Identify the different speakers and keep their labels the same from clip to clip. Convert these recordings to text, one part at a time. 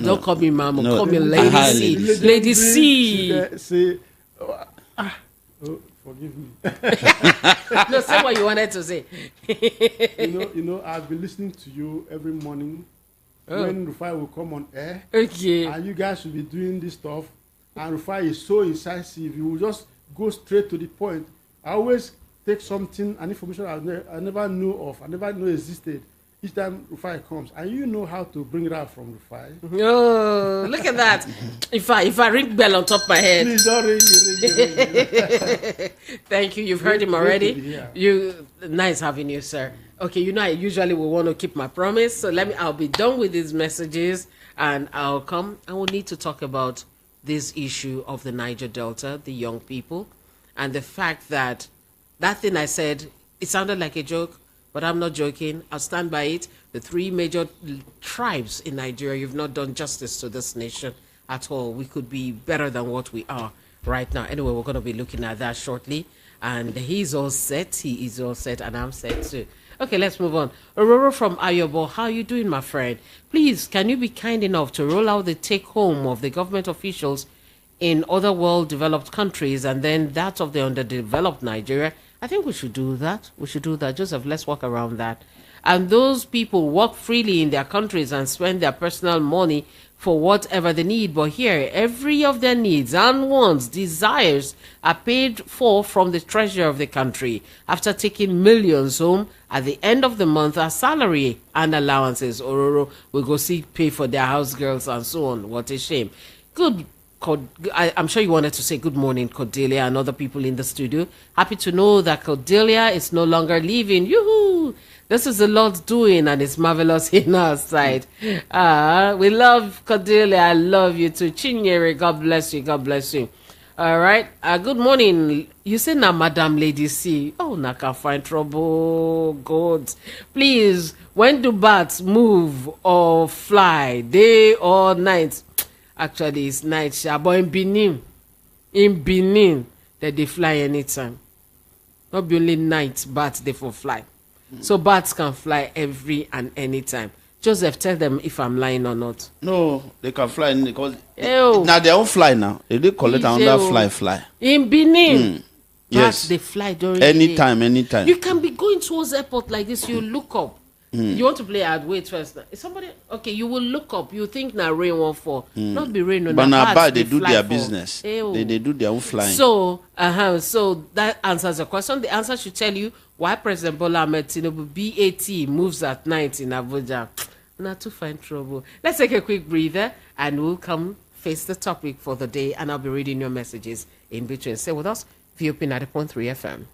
Speaker 1: Don't call me mama, call me Lady C. Lady C.
Speaker 2: Say, forgive me.
Speaker 1: No, say what you wanted to say.
Speaker 2: you know, I've been listening to you every morning when Rufai will come on air.
Speaker 1: Okay.
Speaker 2: And you guys will be doing this stuff. And Rufai is so incisive. You will just go straight to the point. I always take something, an information I never knew of, I never knew existed. Each time Rufai comes, and you know how to bring it out from Rufai.
Speaker 1: Oh, look at that! If I ring bell on top of my head,
Speaker 2: please don't ring.
Speaker 1: Thank you. You've heard him already. Nice having you, sir. Okay, you know I usually will want to keep my promise, so I'll be done with these messages, and I'll come. And we'll need to talk about this issue of the Niger Delta, the young people, and the fact that thing I said, it sounded like a joke. But I'm not joking. I'll stand by it. The 3 major tribes in Nigeria, you've not done justice to this nation at all. We could be better than what we are right now. Anyway, we're going to be looking at that shortly. And he's all set. He is all set. And I'm set too. Okay, let's move on. Aurora from Ayobo, how are you doing, my friend? Please, can you be kind enough to roll out the take-home of the government officials in other well-developed countries and then that of the underdeveloped Nigeria? I think we should do that. Joseph, let's walk around that. And those people work freely in their countries and spend their personal money for whatever they need. But here, every of their needs and wants, desires are paid for from the treasury of the country after taking millions home at the end of the month as salary and allowances. Ororo will go pay for their house girls and so on. What a shame. I'm sure you wanted to say good morning, Cordelia, and other people in the studio. Happy to know that Cordelia is no longer leaving. Yoo-hoo! This is the Lord's doing, and it's marvelous in our sight. We love Cordelia. I love you too. Chinyere, God bless you. God bless you. All right. Good morning. You say na Madam Lady C. Oh, na can find trouble. God. Please, when do bats move or fly, day or night? Actually, it's night, but in Benin, that they fly anytime. Not be only night, bats they for fly. So bats can fly every and any time. Joseph, tell them if I'm lying or not.
Speaker 3: No, they can fly because now they don't fly now. If they collect another fly.
Speaker 1: In Benin,
Speaker 3: yes,
Speaker 1: they fly during
Speaker 3: anytime.
Speaker 1: You can be going towards airport like this. You look up. You want to play at wait first. Is somebody okay? You will look up. You think now rain won't fall. Not be rain.
Speaker 3: But now they do their business. They do their own flying.
Speaker 1: So so that answers the question. The answer should tell you why President Bola Ahmed Tinubu BAT moves at night in Abuja. Not to find trouble. Let's take a quick breather and we'll come face the topic for the day. And I'll be reading your messages in between. Stay with us. VOP 90.3 FM.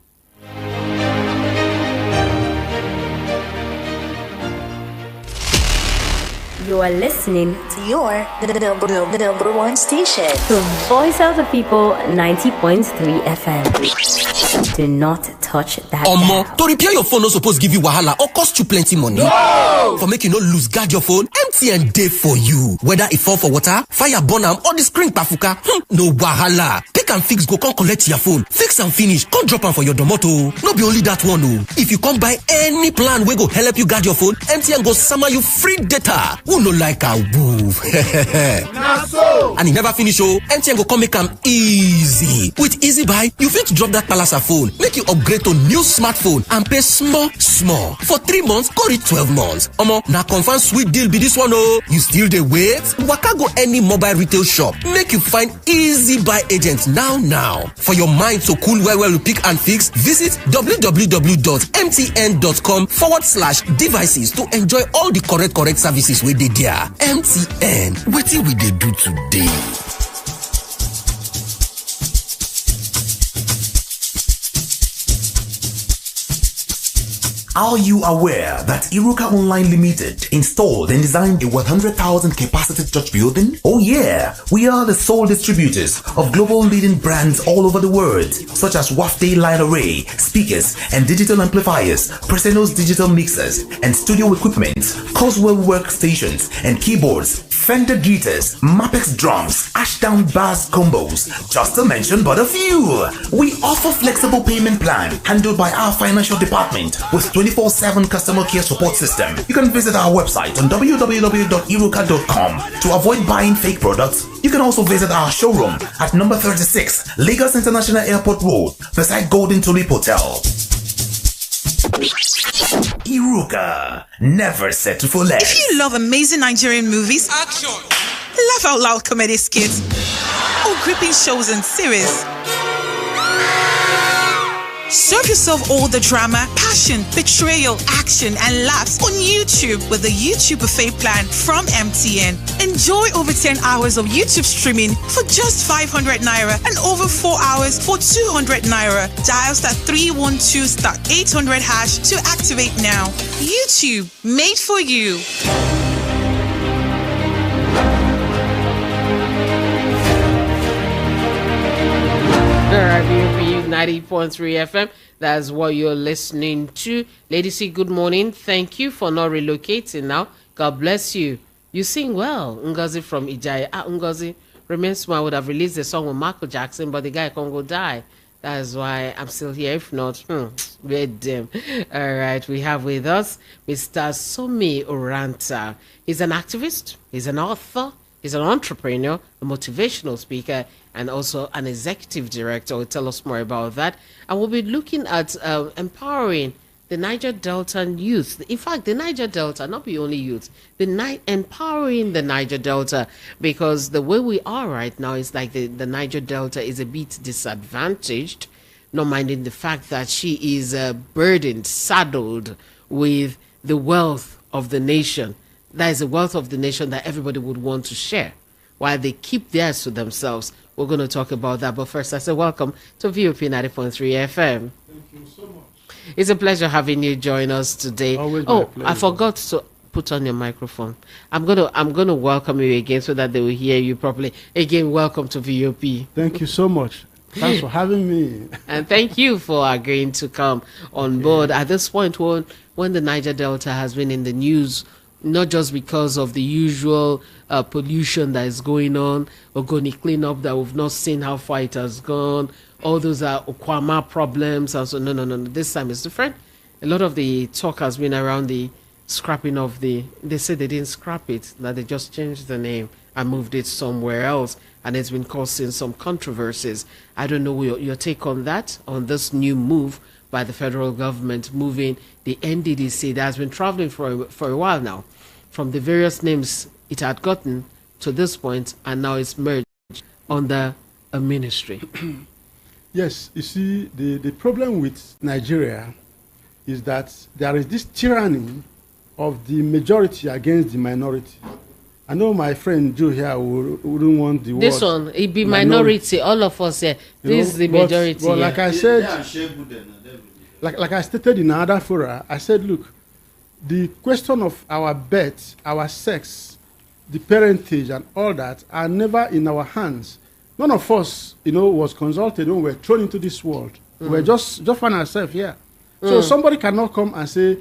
Speaker 4: You are listening to your number one station. The Voice of the People, 90.3 FM. Do not touch that dial.
Speaker 5: To repair your phone, no suppose give you wahala or cost you plenty money. No! For make you not lose guard your phone, MTN day for you. Whether it fall for water, fire burn am, or the screen pafuka, no wahala. Pick and fix go come collect your phone. Fix and finish, come drop am for your domoto. No be only that one oh. If you come buy any plan we go help you guard your phone, MTN go summer you free data. Who no like a woo?
Speaker 6: So.
Speaker 5: And it never finish oh. MTN go come make am easy. With Easy Buy, you fit drop that palasa phone, make you upgrade to new smartphone and pay small. For 3 months, go reach 12 months. Now confirm sweet deal be this one oh. You still dey wait? Waka go any mobile retail shop, make you find Easy Buy agents now. For your mind to cool well pick and fix, visit www.mtn.com/devices to enjoy all the correct services we did there. MTN, wetin we dey do today?
Speaker 7: Are you aware that Iruka Online Limited installed and designed a 100,000 capacity church building? Oh yeah, we are the sole distributors of global leading brands all over the world, such as Wafday Line Array, speakers and digital amplifiers, Preseno's digital mixers and studio equipment, Coswell workstations and keyboards, Fender guitars, Mapex drums, Ashdown bass combos, just to mention but a few. We offer flexible payment plan handled by our financial department with 24/7 customer care support system. You can visit our website on www.iruka.com to avoid buying fake products. You can also visit our showroom at number 36 Lagos International Airport Road beside Golden Tulip Hotel. Iruka, never settle for less.
Speaker 8: If you love amazing Nigerian movies, action, laugh out loud comedy skits, or gripping shows and series, serve yourself all the drama, passion, betrayal, action, and laughs on YouTube with the YouTube Buffet plan from MTN. Enjoy over 10 hours of YouTube streaming for just 500 Naira and over 4 hours for 200 Naira. Dial *312*800# to activate now. YouTube, made for you.
Speaker 1: All right, VOP 90.3 FM. That's what you're listening to. Lady C, good morning. Thank you for not relocating now. God bless you. You sing well. Ngozi from Ijaya. Ngozi, remains I would have released the song with Michael Jackson, but the guy can't go die. That's why I'm still here. If not, we're dim. All right, we have with us Mr. Somi Oranta. He's an activist. He's an author. He's an entrepreneur, a motivational speaker, and also an executive director. Will tell us more about that. And we'll be looking at empowering the Niger Delta youth. In fact, the Niger Delta, not the only youth, empowering the Niger Delta, because the way we are right now is like the Niger Delta is a bit disadvantaged, not minding the fact that she is burdened, saddled with the wealth of the nation. That is the wealth of the nation that everybody would want to share, while they keep theirs to themselves. We're going to talk about that. But first, I say welcome to VOP 90.3 FM.
Speaker 2: Thank you so much.
Speaker 1: It's a pleasure having you join us today.
Speaker 2: Always my pleasure.
Speaker 1: I forgot to put on your microphone. I'm gonna welcome you again so that they will hear you properly. Again, welcome to VOP.
Speaker 2: Thank you so much. Thanks for having me.
Speaker 1: And thank you for agreeing to come on board at this point when the Niger Delta has been in the news, not just because of the usual pollution that is going on, Ogoni cleanup that we've not seen how far it has gone. All those are Okwama problems. And so, no. This time it's different. A lot of the talk has been around the scrapping of they said they didn't scrap it, that they just changed the name and moved it somewhere else. And it's been causing some controversies. I don't know your take on that, on this new move by the federal government, moving the NDDC that has been traveling for a while now, from the various names it had gotten to this point, and now it's merged under a ministry.
Speaker 2: Yes, you see, the problem with Nigeria is that there is this tyranny of the majority against the minority. I know my friend Joe here wouldn't want the word.
Speaker 1: This one, it be minority, all of us here. This is the majority.
Speaker 2: But like I said, like I stated in another fora, I said, look, the question of our birth, our sex, the parentage and all that are never in our hands. None of us, was consulted when we were thrown into this world. We just find ourselves here. So somebody cannot come and say,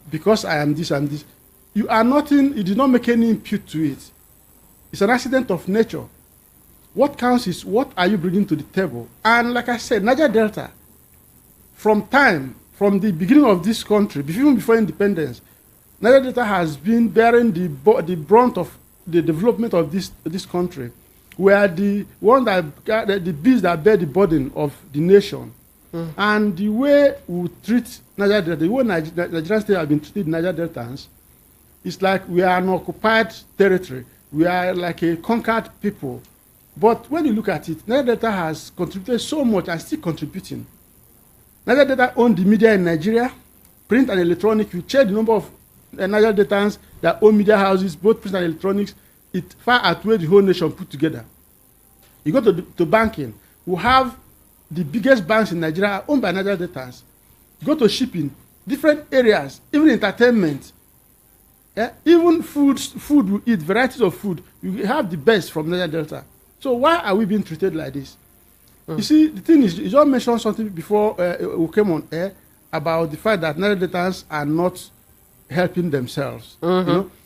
Speaker 2: because I am this and this. You are nothing, it did not make any impute to it. It's an accident of nature. What counts is what are you bringing to the table? And like I said, Niger Delta, from the beginning of this country, even before independence, Niger Delta has been bearing the brunt of the development of this country. We are the one that the beast that bear the burden of the nation. And the way we treat Niger Delta, the way Nigerian state have been treated Niger Deltans, it's like we are an occupied territory. We are like a conquered people. But when you look at it, Niger Delta has contributed so much and still contributing. Niger Delta own the media in Nigeria, print and electronic. You check the number of Niger Deltans that own media houses, both print and electronics, it far outweighs the whole nation put together. You go to banking, we have the biggest banks in Nigeria owned by Niger Deltans. You go to shipping, different areas, even entertainment, even food we eat, varieties of food, you have the best from Niger Delta. So why are we being treated like this? You see, the thing is, you just mentioned something before we came on air about the fact that Niger Deltans are not helping themselves.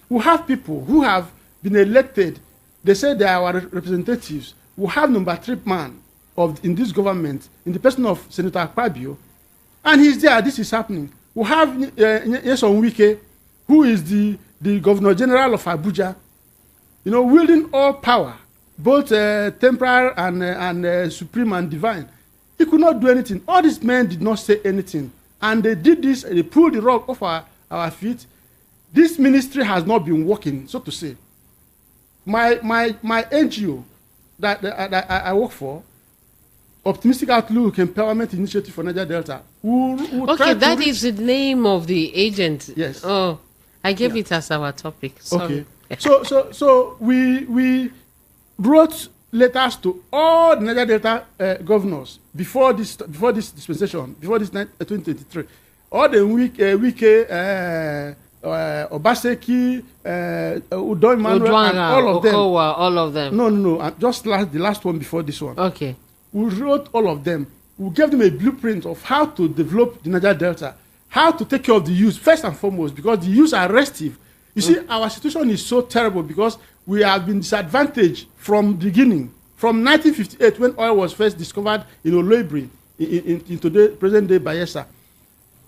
Speaker 2: We have people who have been elected, they say they are our representatives. We have number 3 man in this government, in the person of Senator Akpabio, and he's there. This is happening. We have Nyesom Wike, who is the Governor General of Abuja, wielding all power, both temporal and supreme and divine. He could not do anything. All these men did not say anything, and they did this. They pulled the rug off our feet. This ministry has not been working, so to say. My NGO that I work for, Optimistic Outlook Empowerment Initiative for Niger Delta.
Speaker 1: Okay, that is the name of the agent.
Speaker 2: Yes.
Speaker 1: Oh, I gave it as our topic. Sorry.
Speaker 2: Okay. So we wrote letters to all the Niger Delta governors before this dispensation, before this 2023. All the Wike, Obaseki, Udo Emmanuel, and all of them.
Speaker 1: Okowa, all of them.
Speaker 2: No. Just the last one before this one.
Speaker 1: Okay.
Speaker 2: We wrote all of them. We gave them a blueprint of how to develop the Niger Delta, how to take care of the youth, first and foremost, because the youth are restive. You see, our situation is so terrible because we have been disadvantaged from the beginning. From 1958, when oil was first discovered in Oloibri, in today, present-day Bayelsa.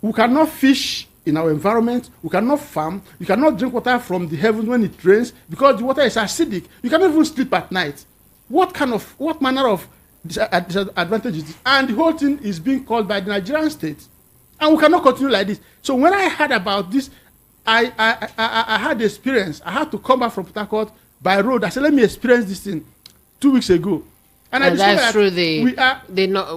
Speaker 2: We cannot fish in our environment. We cannot farm. You cannot drink water from the heavens when it rains because the water is acidic. You cannot even sleep at night. What manner of disadvantage is this? And the whole thing is being called by the Nigerian state. And we cannot continue like this. So when I heard about this, I had the experience. I had to come back from Port Harcourt by road. I said, let me experience this thing 2 weeks ago.
Speaker 1: And I that's through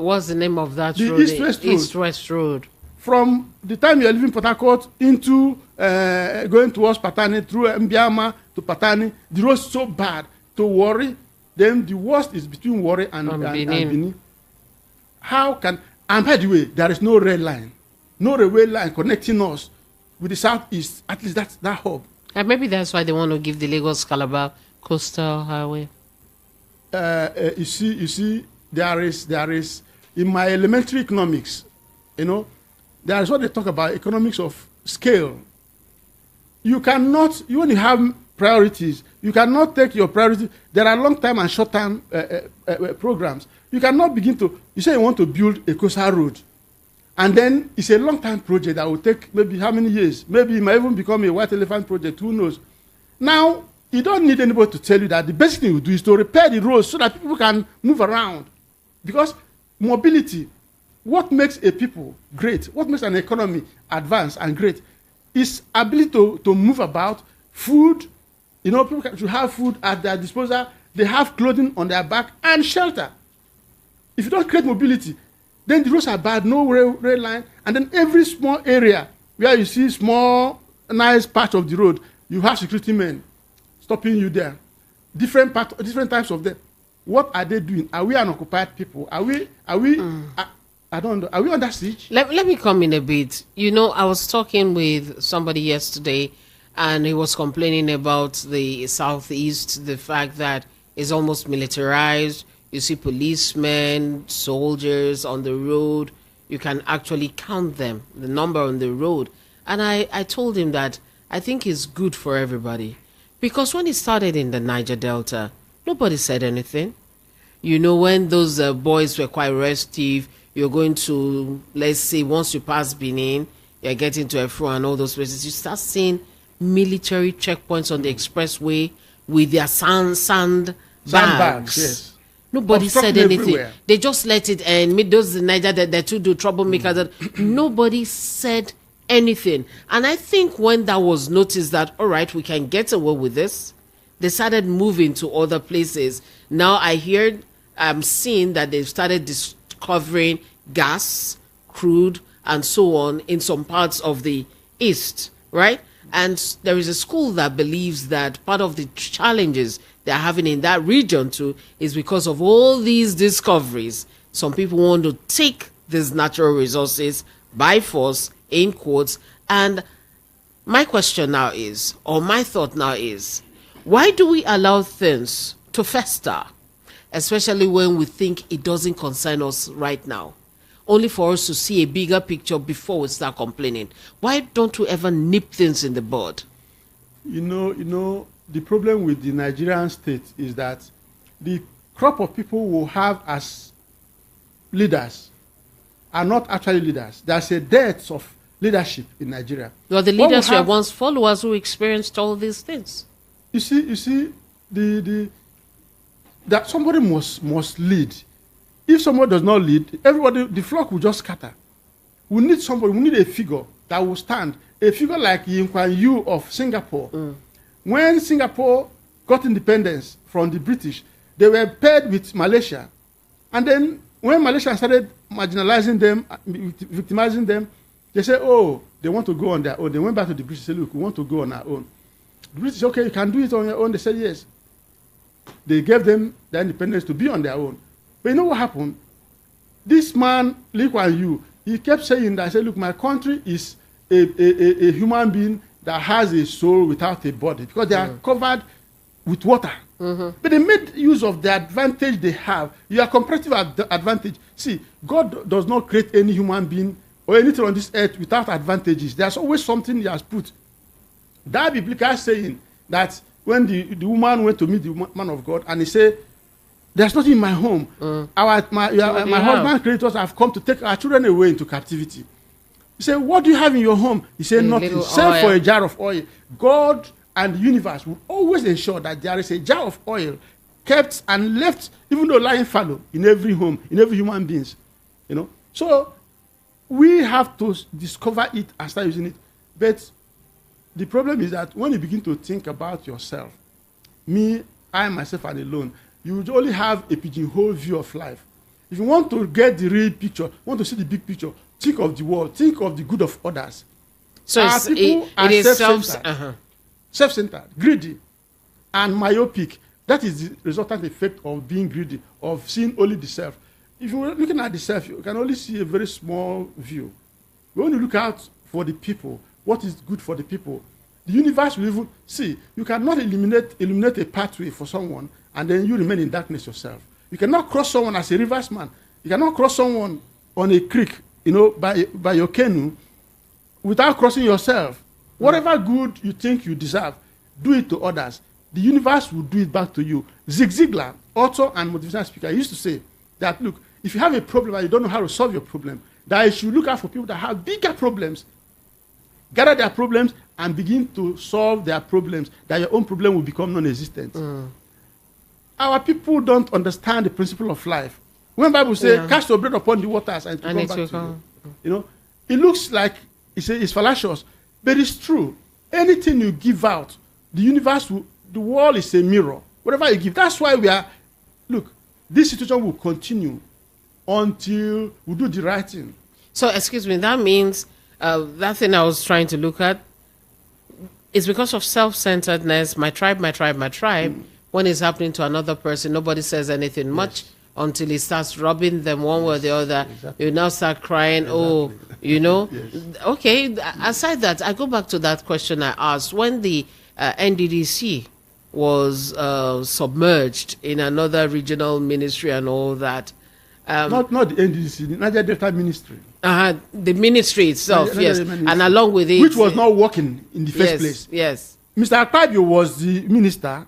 Speaker 1: what's the name of that road? East-West Road.
Speaker 2: From the time you are leaving Port Harcourt into going towards Patani, through Mbiama to Patani, the road is so bad to Warri. Then the worst is between Warri and Benin. And by the way, there is no rail line, no railway line connecting us with the southeast. At least that's that hub.
Speaker 1: And maybe that's why they want to give the Lagos-Calabar coastal highway.
Speaker 2: You see, there is in my elementary economics, there is what they talk about, economics of scale. You when you have priorities, you cannot take your priority. There are long-term and short-term programs. You cannot begin to, you say you want to build a coastal road, and then it's a long-term project that will take maybe how many years? Maybe it might even become a white elephant project, who knows? Now, you don't need anybody to tell you that the best thing you do is to repair the roads so that people can move around. Because mobility, what makes a people great, what makes an economy advance and great, is ability to move about, food. People should have food at their disposal. They have clothing on their back and shelter. If you don't create mobility, then the roads are bad, no rail line, and then every small area where you see small, nice patch of the road, you have security men stopping you there. Different types of them. What are they doing? Are we unoccupied people? Are we? I don't know. Are we under siege?
Speaker 1: Let me come in a bit. I was talking with somebody yesterday, and he was complaining about the southeast, the fact that it's almost militarized. You see policemen, soldiers on the road. You can actually count them, the number on the road. And I told him that I think it's good for everybody. Because when it started in the Niger Delta, nobody said anything. When those boys were quite restive, you're going to, let's say, once you pass Benin, you're getting to Efro and all those places, you start seeing military checkpoints on the expressway with their sand bags.
Speaker 2: Yes.
Speaker 1: Nobody said anything. Everywhere. They just let it end. Those in Niger, they too do troublemakers. Nobody said anything. And I think when that was noticed that, all right, we can get away with this, they started moving to other places. Now I'm seeing that they've started discovering gas, crude, and so on in some parts of the east, right? And there is a school that believes that part of the challenges they're having in that region too is because of all these discoveries. Some people want to take these natural resources by force, in quotes. And my question now is, or my thought now is, why do we allow things to fester, especially when we think it doesn't concern us right now, only for us to see a bigger picture before we start complaining? Why don't we ever nip things in the bud?
Speaker 2: the problem with the Nigerian state is that the crop of people who have as leaders are not actually leaders. There's a dearth of leadership in Nigeria.
Speaker 1: Well, the leaders were once followers who experienced all these things.
Speaker 2: You see, that somebody must lead. If someone does not lead, everybody, the flock will just scatter. We need somebody, we need a figure that will stand. A figure like Lee Kuan Yew of Singapore. When Singapore got independence from the British, they were paired with Malaysia. And then when Malaysia started marginalizing them, victimizing them, they said, oh, they want to go on their own. They went back to the British and said, look, we want to go on our own. The British said, okay, you can do it on your own. They said, yes. They gave them the independence to be on their own. But you know what happened? This man, Lee Kuan Yew, he kept saying that, I said, look, my country is a human being that has a soul without a body, because they are covered with water. But they made use of the advantage they have. Your comparative advantage. See, God does not create any human being or anything on this earth without advantages. There's always something he has put. That biblical saying that when the woman went to meet the man of God and he said, there's nothing in my home. My husband creators have come to take our children away into captivity. He said, what do you have in your home? He said, nothing, save for a jar of oil. God and the universe will always ensure that there is a jar of oil kept and left, even though lying fallow, in every home, in every human being. You know? So we have to discover it and start using it. But the problem is that when you begin to think about yourself, me, I, myself, and alone, you would only have a pigeonhole view of life. If you want to get the real picture, want to see the big picture, think of the world, think of the good of others.
Speaker 1: So it is
Speaker 2: self-centered, greedy, and myopic. That is the resultant effect of being greedy, of seeing only the self. If you're looking at the self, you can only see a very small view. When you look out for the people, what is good for the people, the universe will even see. You cannot illuminate a pathway for someone and then you remain in darkness yourself. You cannot cross someone as a riversman. You cannot cross someone on a creek, by your canoe without crossing yourself. Whatever good you think you deserve, do it to others. The universe will do it back to you. Zig Ziglar, author and motivational speaker, used to say that, look, if you have a problem and you don't know how to solve your problem, that you should look out for people that have bigger problems, gather their problems, and begin to solve their problems, that your own problem will become non-existent. Our people don't understand the principle of life. When the Bible says, cast your bread upon the waters and it will come back to you. It looks like it's fallacious, but it's true. Anything you give out, the universe, the world is a mirror. Whatever you give, that's why this situation will continue until we do the right thing.
Speaker 1: So, excuse me, that means that thing I was trying to look at is because of self-centeredness, my tribe. When it's happening to another person, nobody says anything much until it starts robbing them one way or the other. You now start crying, Okay, aside that, I go back to that question I asked. When the NDDC was submerged in another regional ministry and all that.
Speaker 2: Not the NDDC, the Niger Delta Ministry.
Speaker 1: The ministry itself, yes. Ministry. And along with it.
Speaker 2: Which was not working in the first place.
Speaker 1: Yes.
Speaker 2: Mr. Akpabio was the minister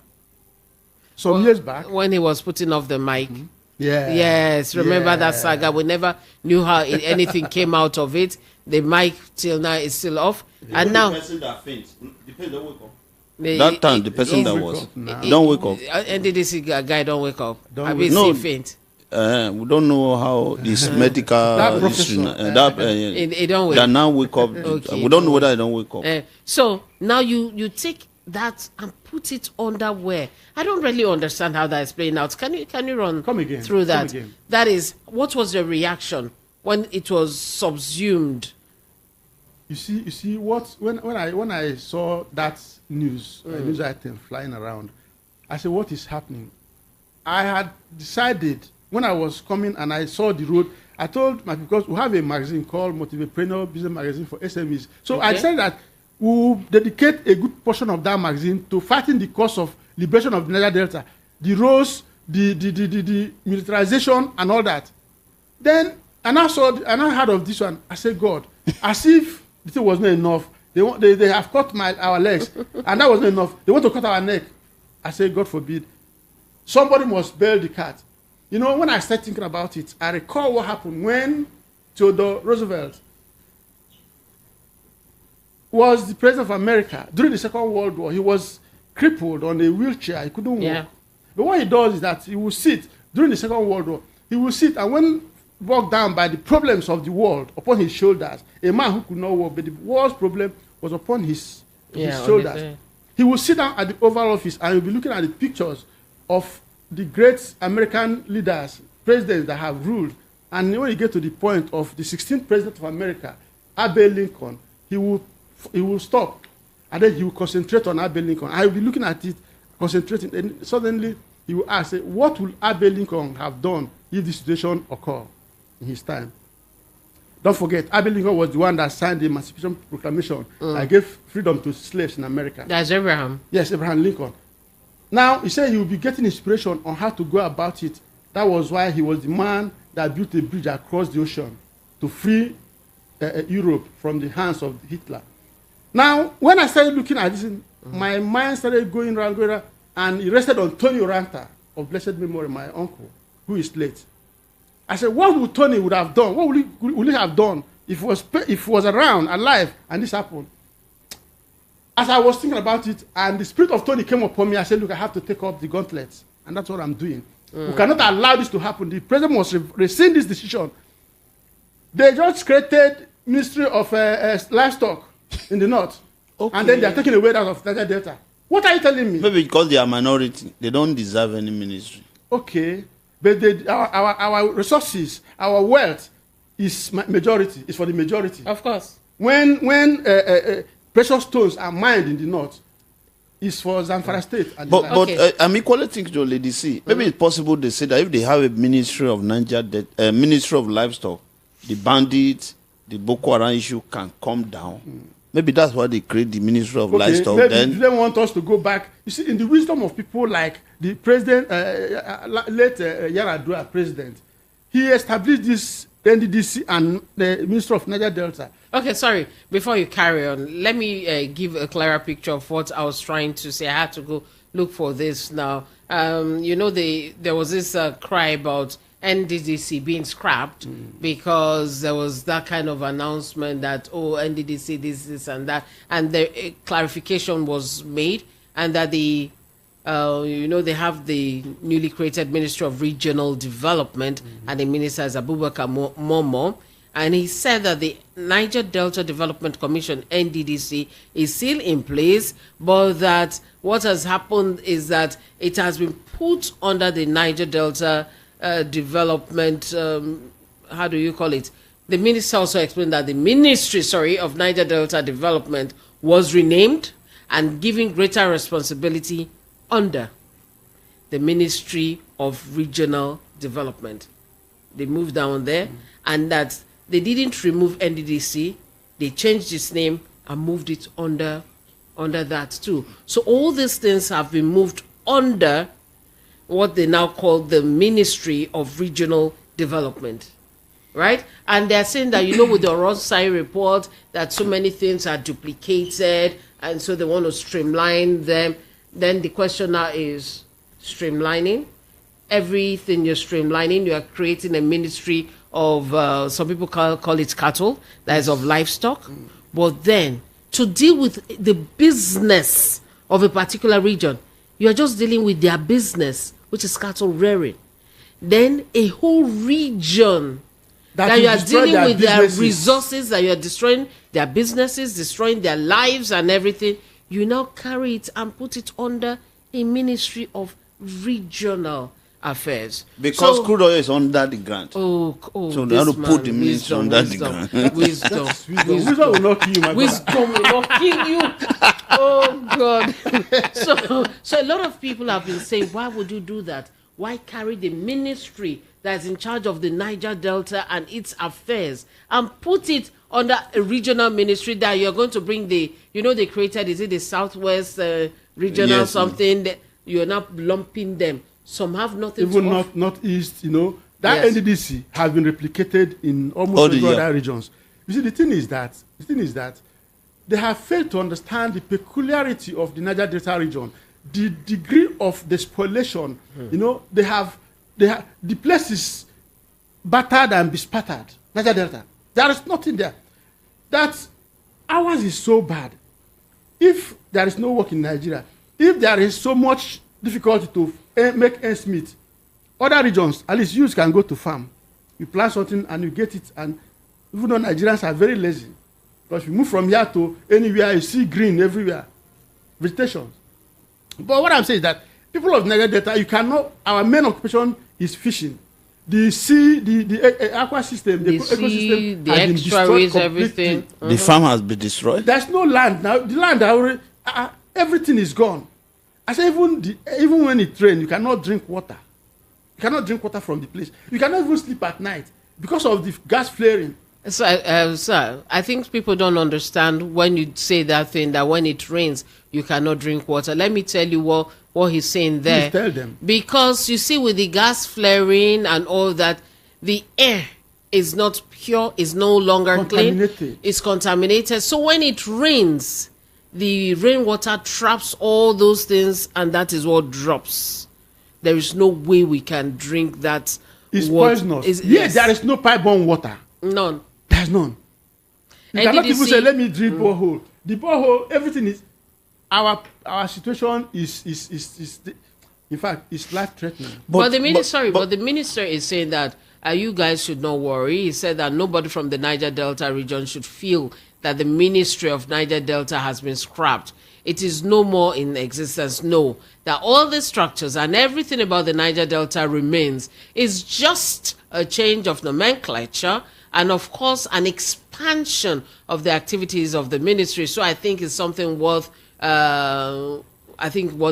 Speaker 2: some years back.
Speaker 1: When he was putting off the mic. Yeah. Yes, remember that saga. We never knew how anything came out of it. The mic till now is still off. And now.
Speaker 3: The person that faints, the person that wake up. That time, the person that was. Don't wake up.
Speaker 1: NDDC guy don't wake up. No. Faint.
Speaker 3: We don't know how this medical history.
Speaker 1: It don't wake up.
Speaker 3: That now wake up. Okay, we don't know whether they don't wake up.
Speaker 1: So now you take that and put it under where? I don't really understand how that is playing out. Can you run through that? That is, what was the reaction when it was subsumed?
Speaker 2: You see when I saw that news item flying around, I said, what is happening? I had decided when I was coming and I saw the road, I told my people, because we have a magazine called Motivapreneur Business Magazine for SMEs. So I decided that we will dedicate a good portion of that magazine to fighting the cause of liberation of the Niger Delta, the roads, the militarization and all that. Then, and I heard of this one. I said, God, as if this was not enough, They have cut our legs, and that wasn't enough. They want to cut our neck. I say, God forbid. Somebody must bail the cat. You know, when I started thinking about it, I recall what happened when Theodore Roosevelt was the president of America during the Second World War. He was crippled on a wheelchair. He couldn't walk. But what he does is that he will sit during the Second World War. He will sit, and when walked down by the problems of the world upon his shoulders, a man who could not walk, but the world's problem was upon his shoulders. He will sit down at the Oval Office and he'll be looking at the pictures of the great American leaders, presidents that have ruled. And when you get to the point of the 16th president of America, Abraham Lincoln, he will stop, and then he will concentrate on Abraham Lincoln. I will be looking at it, concentrating, and suddenly he will ask, what will Abraham Lincoln have done if this situation occurred in his time? Don't forget, Abraham Lincoln was the one that signed the Emancipation Proclamation that gave freedom to slaves in America.
Speaker 1: That's Abraham.
Speaker 2: Yes, Abraham Lincoln. Now, he said he will be getting inspiration on how to go about it. That was why he was the man that built a bridge across the ocean to free Europe from the hands of Hitler. Now, when I started looking at this, my mind started going around, and it rested on Tony Oranta of blessed memory, my uncle, who is late. I said, what would Tony would have done? What would he have done if he was around, alive, and this happened? As I was thinking about it, and the spirit of Tony came upon me, I said, look, I have to take up the gauntlets. And that's what I'm doing. We cannot allow this to happen. The president must rescind this decision. They just created Ministry of Livestock in the north. Okay. And then they're taking away that of Niger Delta. What are you telling me?
Speaker 3: Maybe because they are minority. They don't deserve any ministry.
Speaker 2: Okay. But our resources, our wealth is majority. Is for the majority.
Speaker 1: Of course.
Speaker 2: When precious stones are mined in the north, it's for Zamfara State. And
Speaker 3: but I'm equally thinking to Lady C. Maybe it's possible they say that if they have a Ministry of Ministry of Livestock, the bandits, the Boko Haram issue can come down. Maybe that's why they create the Ministry of Livestock.
Speaker 2: Maybe
Speaker 3: then
Speaker 2: they want us to go back. You see, in the wisdom of people like the president, late Yaradua president, he established this NDDC and the Ministry of Niger Delta.
Speaker 1: Okay, sorry. Before you carry on, let me give a clearer picture of what I was trying to say. I had to go look for this now. You know, there was this cry about NDDC being scrapped because there was that kind of announcement that, oh, NDDC, this, and that. And the clarification was made, and that they have the newly created Ministry of Regional Development, and the minister is Abubakar Momo. And he said that the Niger Delta Development Commission, NDDC, is still in place, but that what has happened is that it has been put under the Niger Delta Development, how do you call it? The minister also explained that the Ministry, of Niger Delta Development was renamed and given greater responsibility under the Ministry of Regional Development. They moved down there, and that they didn't remove NDDC. They changed its name and moved it under that too. So all these things have been moved under what they now call the Ministry of Regional Development, right? And they're saying that, with the Oronsai report, that so many things are duplicated, and so they want to streamline them. Then the question now is streamlining. Everything you're streamlining, you are creating a ministry of, some people call it cattle, that is of livestock. But then, to deal with the business of a particular region, you are just dealing with their business, which is cattle rearing. Then a whole region that you are dealing with their resources, that you are destroying their businesses, destroying their lives and everything, you now carry it and put it under a Ministry of Regional Affairs.
Speaker 3: Because crude oil is under the ground.
Speaker 1: So
Speaker 3: they have to put the ministry under the ground.
Speaker 1: Wisdom
Speaker 2: will not kill you, my
Speaker 1: wisdom will not kill you. Oh God. So a lot of people have been saying, why would you do that? Why carry the ministry that's in charge of the Niger Delta and its affairs and put it under a regional ministry that you're going to bring they created, is it the Southwest Regional something, that you're not lumping them. Some have nothing
Speaker 2: even
Speaker 1: to offer.
Speaker 2: Northeast, that NDDC has been replicated in almost all other regions. You see, the thing is that they have failed to understand the peculiarity of the Niger Delta region, the degree of the spoliation. You know, the place is battered and bespattered. Niger Delta, there is nothing there. That ours is so bad. If there is no work in Nigeria, if there is so much difficulty to make ends meet, other regions, at least you can go to farm, you plant something and you get it. And even though Nigerians are very lazy, because you move from here to anywhere, you see green everywhere, vegetation. But what I'm saying is that people of Niger Delta, you cannot. Our main occupation is fishing. The sea, the aqua system, the ecosystem
Speaker 1: the
Speaker 2: has been destroyed completely.
Speaker 1: everything.
Speaker 3: The farm has been destroyed.
Speaker 2: There's no land now. The land already, everything is gone. I say even when it rains, you cannot drink water. You cannot drink water from the place. You cannot even sleep at night because of the gas flaring.
Speaker 1: So, sir, I think people don't understand when you say that thing, that when it rains, you cannot drink water. Let me tell you what he's saying there.
Speaker 2: Please tell them.
Speaker 1: Because you see, with the gas flaring and all that, the air is not pure, is no longer clean. It's contaminated. So when it rains, the rainwater traps all those things, and that is what drops. There is no way we can drink that.
Speaker 2: It's poisonous. Yes, there is no pipe-borne water.
Speaker 1: None.
Speaker 2: There's none. You cannot even say, let me drill borehole. The borehole, everything is, our situation is in fact, it's life-threatening.
Speaker 1: But the minister is saying that you guys should not worry. He said that nobody from the Niger Delta region should feel that the Ministry of Niger Delta has been scrapped. It is no more in existence. No, that all the structures and everything about the Niger Delta remains. Is just a change of nomenclature and, of course, an expansion of the activities of the ministry. So I think it's something worthy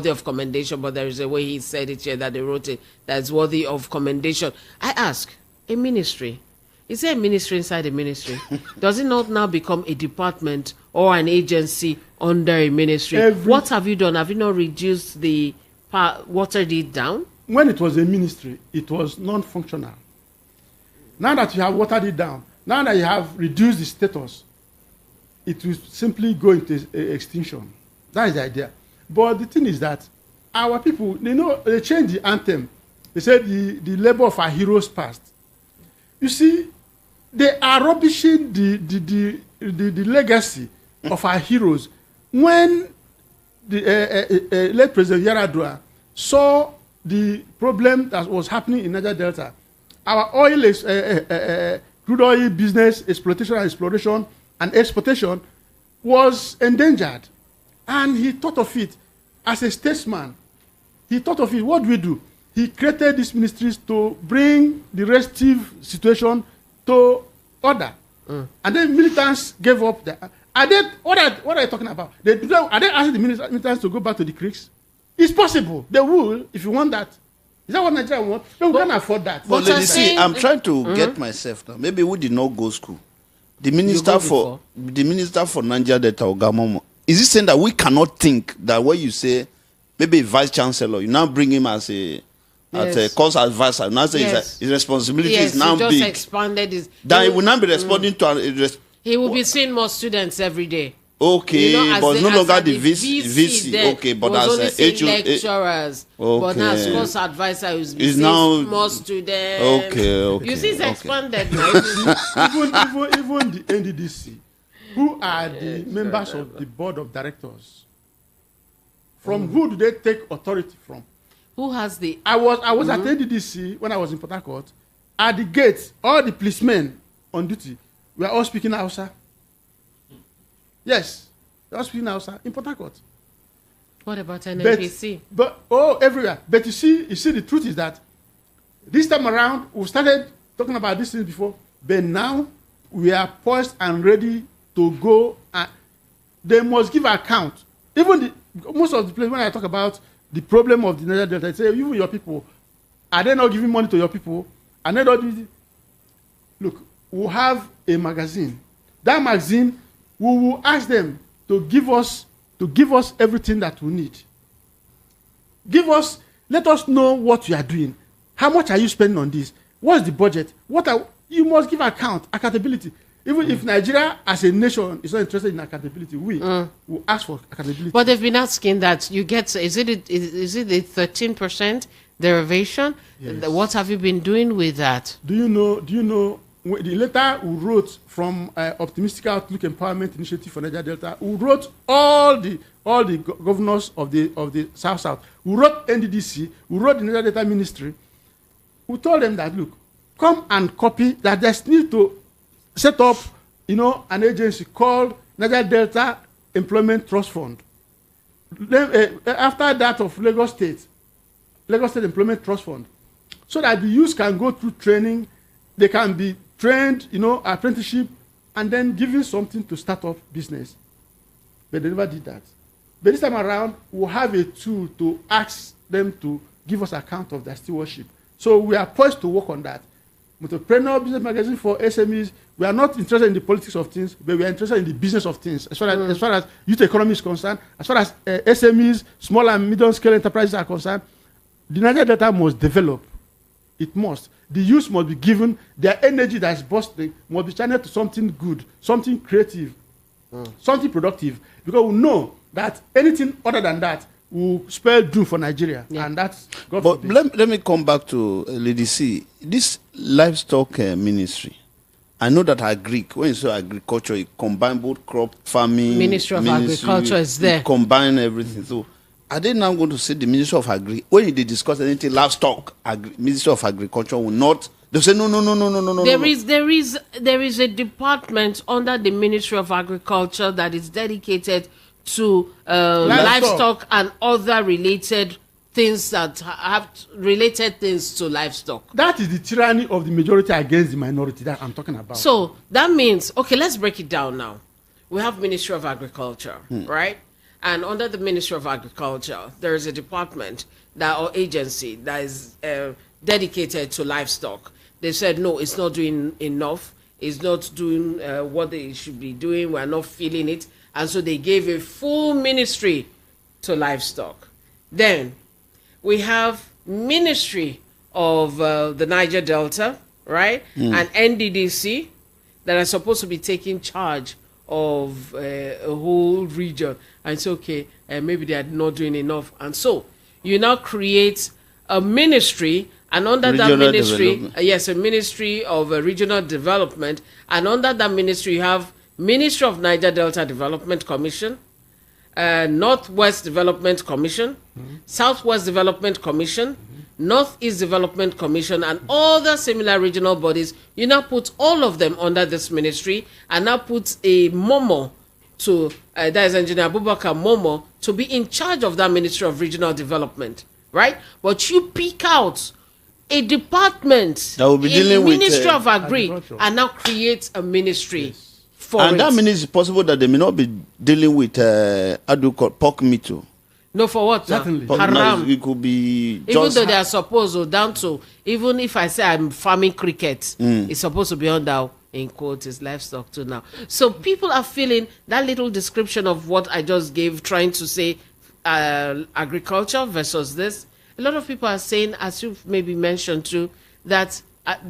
Speaker 1: of commendation, but there is a way he said it here that they wrote it that's worthy of commendation. I ask, a ministry, is there a ministry inside a ministry? Does it not now become a department or an agency under a ministry? What have you done? Have you not reduced the watered it down?
Speaker 2: When it was a ministry, it was non-functional. Now that you have watered it down, now that you have reduced the status, it will simply go into extinction. That is the idea. But the thing is that our people, they changed the anthem. They said the labor of our heroes past. You see, they are rubbishing the legacy of our heroes. When the late President Yaradua saw the problem that was happening in Niger Delta, our crude oil business, exploration, and exportation was endangered. And he thought of it as a statesman. He thought of it, what do we do? He created these ministries to bring the restive situation to order. And then militants gave up. What are you talking about? Are they asking the militants to go back to the creeks? It's possible. They will, if you want that. Is that what Nigeria wants? We can't afford that.
Speaker 3: But see, I'm trying to get myself now. Maybe we did not go school. The minister for Niger Delta, Ogamomo, is he saying that we cannot think that when you say maybe vice chancellor, you now bring him as a course advisor, now say his responsibility is now
Speaker 1: he just
Speaker 3: big.
Speaker 1: Expanded his.
Speaker 3: That he will not be responding to.
Speaker 1: He will be seeing more students every day.
Speaker 3: Okay, but no longer the VC. Okay, but as
Speaker 1: a lecturers. Okay. But now, of course, advisor is now more students.
Speaker 3: Okay.
Speaker 1: You see, it's expanded now.
Speaker 2: even the NDDC, who are the members of the board of directors, from who do they take authority from?
Speaker 1: Who has the?
Speaker 2: I was at NDDC when I was in Port Harcourt. At the gates, all the policemen on duty were all speaking Hausa. Yes, they are speaking Hausa in Port Harcourt.
Speaker 1: What about NNPC?
Speaker 2: But everywhere. But you see, the truth is that this time around, we started talking about this thing before, but now we are poised and ready to go. And they must give account. Even most of the places when I talk about the problem of the Niger Delta, I say, even your people, are they not giving money to your people? Are they not doing? Look, we'll have a magazine. That magazine, we will ask them to give us everything that we need. Let us know what you are doing. How much are you spending on this? What's the budget? You must give accountability. Even if Nigeria as a nation is not interested in accountability, we will ask for accountability.
Speaker 1: But they've been asking that you get, is it the 13% derivation?
Speaker 2: Yes.
Speaker 1: What have you been doing with that?
Speaker 2: Do you know the letter we wrote from Optimistic Outlook Empowerment Initiative for Niger Delta? We wrote all the governors of the South. We wrote NDDC. We wrote the Niger Delta Ministry. We told them that, look, come and copy that. There's need to set up, an agency called Niger Delta Employment Trust Fund. Then, after that of Lagos State Employment Trust Fund, so that the youth can go through training, they can be trained, apprenticeship, and then given something to start up business. But they never did that. But this time around, we'll have a tool to ask them to give us account of their stewardship. So we are poised to work on that. Entrepreneur Business Magazine for SMEs, we are not interested in the politics of things, but we are interested in the business of things. As far as youth economy is concerned, as far as SMEs, small and medium-scale enterprises are concerned, the Niger Delta must develop. It must. The youth must be given their energy that is busting, must be channeled to something good, something creative, something productive. Because we know that anything other than that will spell doom for Nigeria. Yeah. And that's God
Speaker 3: But
Speaker 2: forbid.
Speaker 3: let me come back to Lady C. This livestock ministry, I know that when you say agriculture, it combine both crop farming.
Speaker 1: Ministry of Agriculture is there.
Speaker 3: Combine everything. So are they now going to say the Ministry of Agri, when they discuss anything livestock, Ministry of Agriculture will not, they'll say no.
Speaker 1: There is a department under the Ministry of Agriculture that is dedicated to livestock and other related things that have related things to livestock.
Speaker 2: That is the tyranny of the majority against the minority that I'm talking about.
Speaker 1: So that means, okay, let's break it down now. We have Ministry of Agriculture, right? And under the Ministry of Agriculture, there is a department or agency that is dedicated to livestock. They said, no, it's not doing enough. It's not doing what they should be doing. We're not feeling it. And so they gave a full ministry to livestock. Then we have Ministry of the Niger Delta, right? And NDDC that are supposed to be taking charge of a whole region. And it's okay, maybe they are not doing enough. And so you now create a ministry, and under that ministry, a Ministry of Regional Development, and under that ministry you have Ministry of Niger Delta Development Commission, Northwest Development Commission, Southwest Development Commission, Northeast Development Commission, and other similar regional bodies. You now put all of them under this ministry, and now put a Momo that is Engineer Abubakar Momo, to be in charge of that Ministry of Regional Development, right? But you pick out a department
Speaker 3: that will be dealing with
Speaker 1: Ministry of Agri, and now create a ministry for it.
Speaker 3: And that means it's possible that they may not be dealing with pork meat too.
Speaker 1: No, for what? Haram.
Speaker 3: It could be just,
Speaker 1: even though they are supposed to, down to, even if I say I'm farming cricket, it's supposed to be under, in quotes, is livestock too now. So people are feeling that little description of what I just gave, trying to say agriculture versus this. A lot of people are saying, as you've maybe mentioned too, that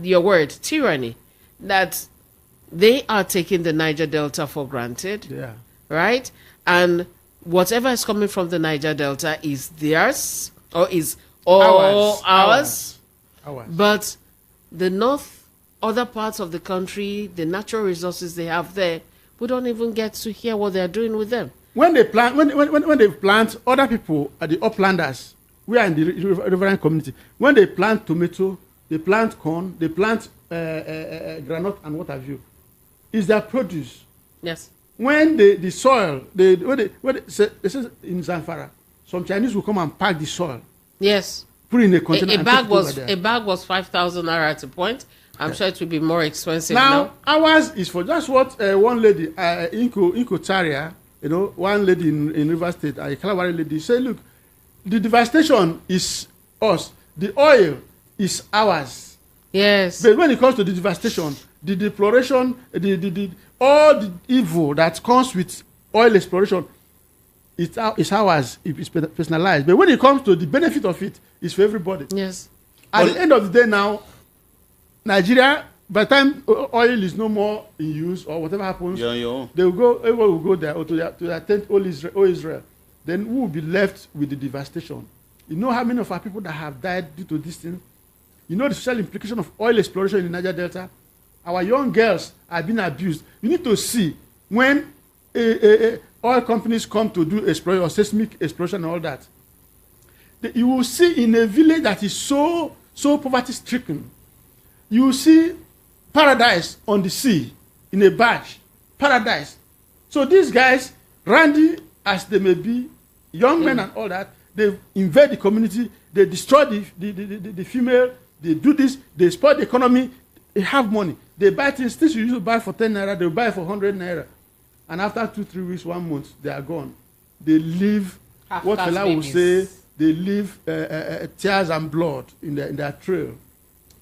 Speaker 1: your word, tyranny, that they are taking the Niger Delta for granted, right? And whatever is coming from the Niger Delta is theirs, or is all ours. But the north, other parts of the country, the natural resources they have there, we don't even get to hear what they're doing with them.
Speaker 2: When they plant, when they plant, other people are the uplanders. We are in the riverine community. When they plant tomato, they plant corn, they plant granite and what have you. It's their produce.
Speaker 1: Yes.
Speaker 2: When the soil, they say in Zamfara, some Chinese will come and pack the soil.
Speaker 1: Yes.
Speaker 2: Put in a container.
Speaker 1: A bag was 5,000 naira at a point. I'm sure it will be more expensive
Speaker 2: now. Ours is for just what one lady, Inko Taria, one lady in River State, a Kalawari lady, said, look, the devastation is us. The oil is ours.
Speaker 1: Yes.
Speaker 2: But when it comes to the devastation, the deploration, all the evil that comes with oil exploration, it's ours. It's personalized. But when it comes to the benefit of it, it's for everybody.
Speaker 1: Yes.
Speaker 2: At the end of the day now, Nigeria by the time oil is no more in use or whatever happens, they will go. Everyone will go there or to their tent, O Israel. Then who will be left with the devastation? You know how many of our people that have died due to this thing? You know the social implication of oil exploration in the Niger Delta? Our young girls are being abused. You need to see when oil companies come to do exploration or seismic exploration and all that. You will see in a village that is so poverty-stricken, you will see paradise on the sea in a barge. Paradise. So these guys, randy as they may be, young men and all that, they invade the community, they destroy the female, they do this, they spoil the economy, they have money. They buy things you used to buy for 10 naira, they buy for 100 naira. And after 2-3 weeks, 1 month, they are gone. They leave, what fella will say, they leave tears and blood in their trail.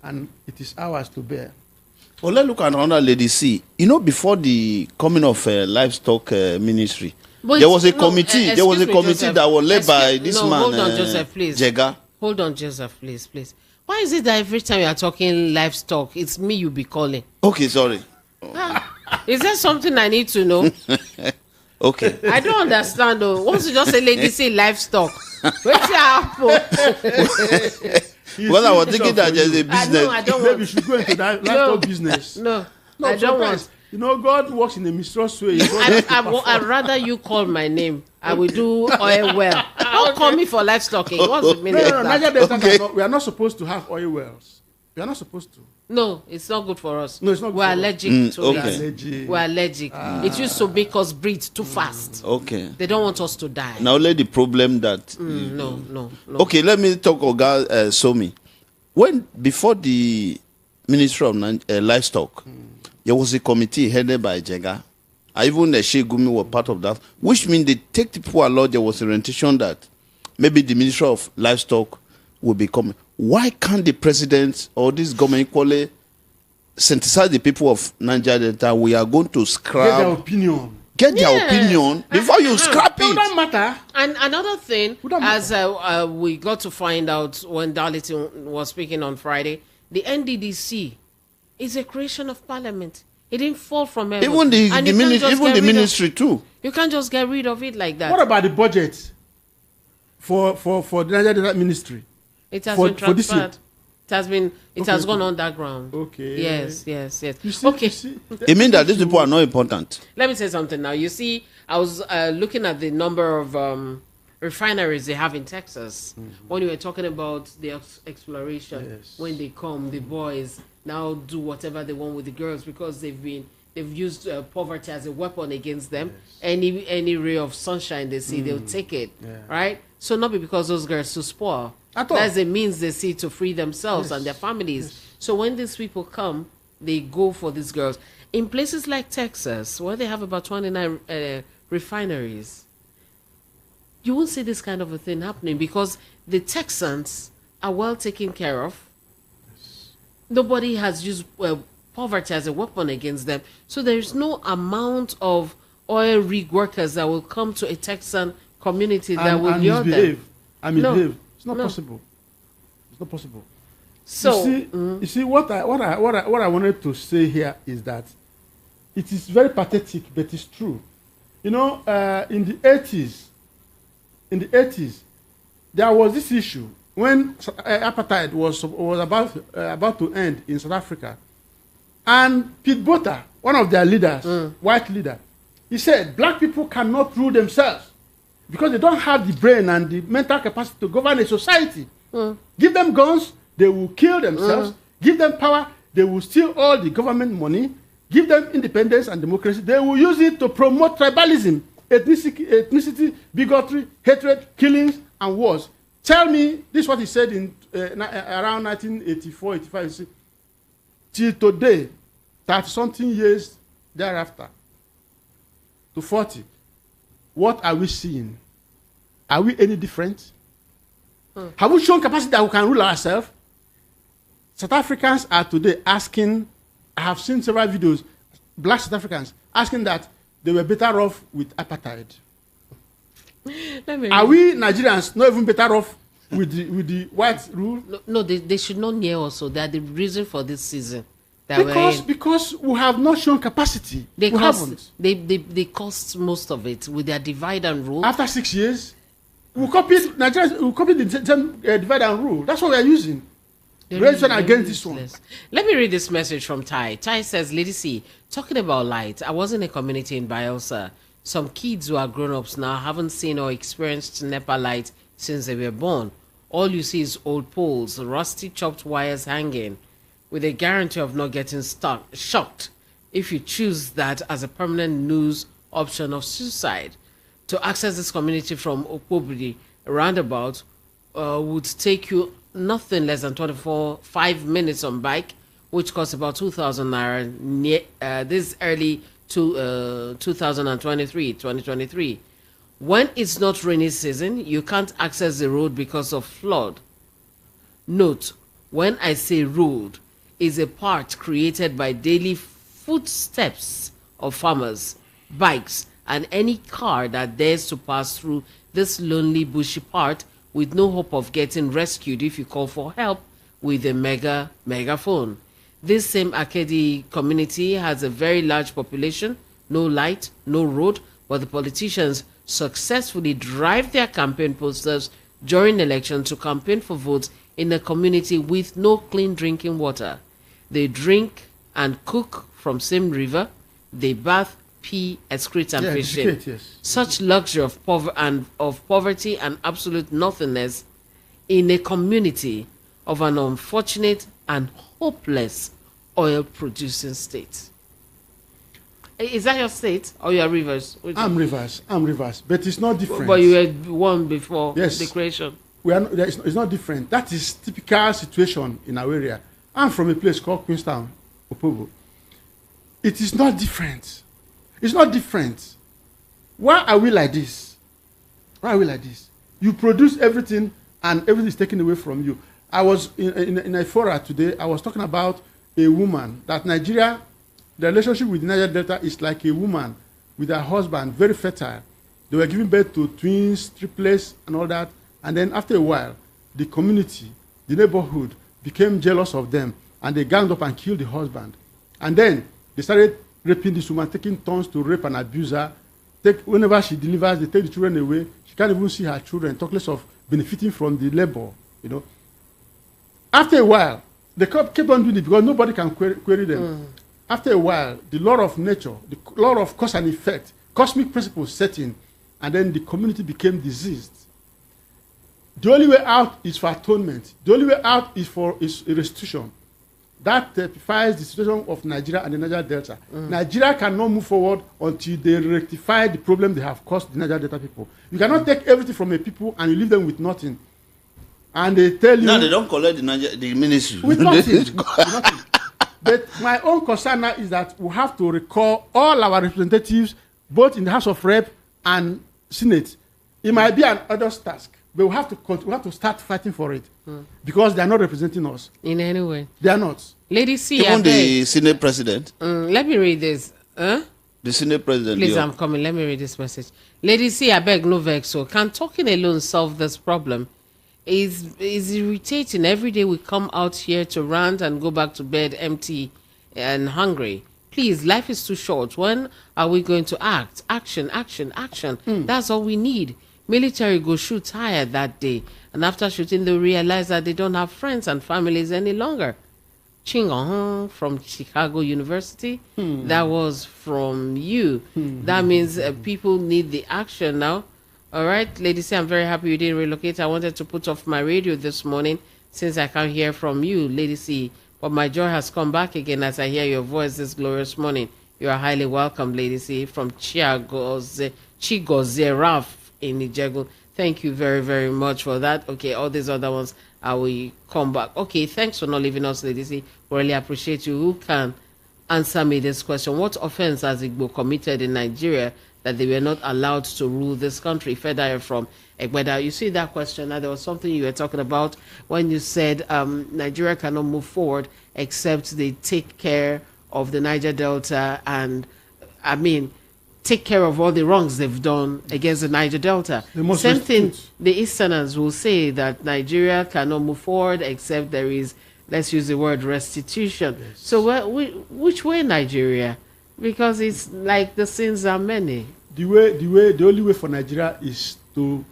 Speaker 2: And it is ours to bear.
Speaker 3: Well, let's look at another lady. See, you know, before the coming of livestock ministry, but there was a committee. There was a committee Joseph, that was led by this man.
Speaker 1: Hold on, Joseph, please.
Speaker 3: Jega.
Speaker 1: Hold on, Joseph, please. Why is it that every time you are talking livestock, it's me you be calling?
Speaker 3: Okay, sorry.
Speaker 1: Is there something I need to know?
Speaker 3: Okay.
Speaker 1: I don't understand though. Once you just say lady say livestock, what's happen?
Speaker 3: Well, I was thinking that there's a business.
Speaker 1: I don't
Speaker 2: Maybe you should go into that livestock business.
Speaker 1: No, I don't want.
Speaker 2: You know, God works in a mysterious way.
Speaker 1: I'd rather you call my name. I will do oil well. Don't call me for livestocking. What's the meaning of that?
Speaker 2: Niger Delta, we are not supposed to have oil wells. We are not supposed to.
Speaker 1: No, it's not good for us.
Speaker 2: No, it's not good.
Speaker 1: We're allergic to
Speaker 3: okay.
Speaker 1: it. We're allergic. It used to make us breathe too fast.
Speaker 3: Okay.
Speaker 1: They don't want us to die.
Speaker 3: Now, let the problem that.
Speaker 1: No.
Speaker 3: Okay, let me talk about Somi. Before the Ministry of Livestock, there was a committee headed by Jega. Even the Shegumi were part of that, which means they take the people along. There was orientation that maybe the Ministry of Livestock will become. Why can't the president or this government equally synthesize the people of Niger Delta? We are going to scrap.
Speaker 2: Get their opinion.
Speaker 3: Get their opinion before you scrap it.
Speaker 2: It doesn't matter.
Speaker 1: And another thing, as we got to find out when Darlington was speaking on Friday, the NDDC is a creation of Parliament. It didn't fall from heaven.
Speaker 3: Even the ministry too.
Speaker 1: You can't just get rid of it like that.
Speaker 2: What about the budget for the Niger Delta ministry?
Speaker 1: It has been transferred. It has gone underground.
Speaker 2: Okay.
Speaker 1: Yes.
Speaker 2: You see,
Speaker 1: okay.
Speaker 3: It means that these people are not important.
Speaker 1: Let me say something now. You see, I was looking at the number of refineries they have in Texas. When you were talking about the exploration, when they come, the boys now do whatever they want with the girls because they've used poverty as a weapon against them. Any ray of sunshine they see, they'll take it, right? So not because those girls to spoil. That's the means they see to free themselves and their families. So when these people come, they go for these girls. In places like Texas, where they have about 29 refineries, you won't see this kind of a thing happening because the Texans are well taken care of. Nobody has used poverty as a weapon against them. So there's no amount of oil rig workers that will come to a Texan community that will lure them.
Speaker 2: Misbehave. It's not possible. It's not possible.
Speaker 1: So
Speaker 2: you see what I wanted to say here is that it is very pathetic, but it's true. You know, in the 80s, there was this issue when apartheid was about to end in South Africa, and Pete Botha, one of their leaders, white leader, he said black people cannot rule themselves because they don't have the brain and the mental capacity to govern a society. Give them guns, they will kill themselves. Give them power, they will steal all the government money. Give them independence and democracy, they will use it to promote tribalism, ethnicity, bigotry, hatred, killings, and wars. Tell me, this is what he said in around 1984, 85. Till today, 30-something years thereafter, to 40, what are we seeing? Are we any different? Have we shown capacity that we can rule ourselves? South Africans are today asking, I have seen several videos, black South Africans asking that they were better off with apartheid. Are we Nigerians not even better off with the white rule?
Speaker 1: No, they should not near also. They are the reason for this season.
Speaker 2: Because we have not shown capacity. We haven't.
Speaker 1: They cost most of it with their divide and rule.
Speaker 2: After 6 years, we copied Nigeria. We copied the same divide and rule. That's what we are using. Against this one.
Speaker 1: Let me read this message from Tai. Tai says, Lady C, talking about light, I was in a community in Bielsa. Some kids who are grown-ups now haven't seen or experienced NEPA light since they were born. All you see is old poles, rusty chopped wires hanging, with a guarantee of not getting shocked if you choose that as a permanent news option of suicide. To access this community from Okpobiri roundabout would take you nothing less than 5 minutes on bike, which costs about 2,000 naira this early to 2023. When it's not rainy season, you can't access the road because of flood. Note, when I say road, is a part created by daily footsteps of farmers, bikes, and any car that dares to pass through this lonely bushy part with no hope of getting rescued if you call for help with a megaphone. This same Akedi community has a very large population, no light, no road, but the politicians successfully drive their campaign posters during elections to campaign for votes in a community with no clean drinking water. They drink and cook from same river. They bath, pee, excrete, and fishing.
Speaker 2: Yes.
Speaker 1: Such luxury of poverty and absolute nothingness in a community of an unfortunate and hopeless oil-producing state. Is that your state or your rivers?
Speaker 2: I'm rivers, but it's not different.
Speaker 1: But you were one before the creation.
Speaker 2: It's not different. That is typical situation in our area. I'm from a place called Queenstown, Opobo. It is not different. It's not different. Why are we like this? You produce everything and everything is taken away from you. I was in a fora today. I was talking about a woman that Nigeria, the relationship with Niger Delta is like a woman with her husband, very fertile. They were giving birth to twins, triplets, and all that. And then after a while, the community, the neighborhood, became jealous of them, and they ganged up and killed the husband. And then they started raping this woman, taking turns to rape and abuse her. Whenever she delivers, they take the children away. She can't even see her children, talk less of benefiting from the labor, After a while, they kept on doing it because nobody can query them. After a while, the law of nature, the law of cause and effect, cosmic principles set in, and then the community became diseased. The only way out is for atonement. The only way out is restitution. That typifies the situation of Nigeria and the Niger Delta. Nigeria cannot move forward until they rectify the problem they have caused the Niger Delta people. You cannot take everything from a people and you leave them with nothing. And they tell you...
Speaker 3: No, they don't collect the ministry.
Speaker 2: With nothing. But my own concern now is that we have to recall all our representatives, both in the House of Rep and Senate. It might be an arduous task, but we have to start fighting for it because they are not representing us
Speaker 1: in any way.
Speaker 2: They are not.
Speaker 1: Lady C,
Speaker 3: even the Senate president.
Speaker 1: Let me read this.
Speaker 3: The Senate president.
Speaker 1: Please, I'm coming. Let me read this message. Lady C, I beg no vex. So, can talking alone solve this problem? Is irritating. Every day we come out here to rant and go back to bed empty and hungry. Please, life is too short. When are we going to act? Action. That's all we need. Military go shoot tired that day, and after shooting they realize that they don't have friends and families any longer. Chingong from Chicago University. That was from you. That means people need the action now. All right, ladies, I'm very happy you didn't relocate. I wanted to put off my radio this morning since I can't hear from you, Lady C. But my joy has come back again as I hear your voice this glorious morning. You are highly welcome, Lady C, from Chigozeraf in Nigeria. Thank you very, very much for that. Okay, all these other ones, I will come back. Okay, thanks for not leaving us, Lady C. We really appreciate you. Who can answer me this question? What offense has Igbo committed in Nigeria that they were not allowed to rule this country? Further from Egbeda, you see that question. Now, there was something you were talking about when you said Nigeria cannot move forward except they take care of the Niger Delta. And I mean, take care of all the wrongs they've done against the Niger Delta. Same thing, the Easterners will say that Nigeria cannot move forward except there is, let's use the word restitution. Yes. So which way Nigeria? Because it's like the sins are many.
Speaker 2: The only way for Nigeria is to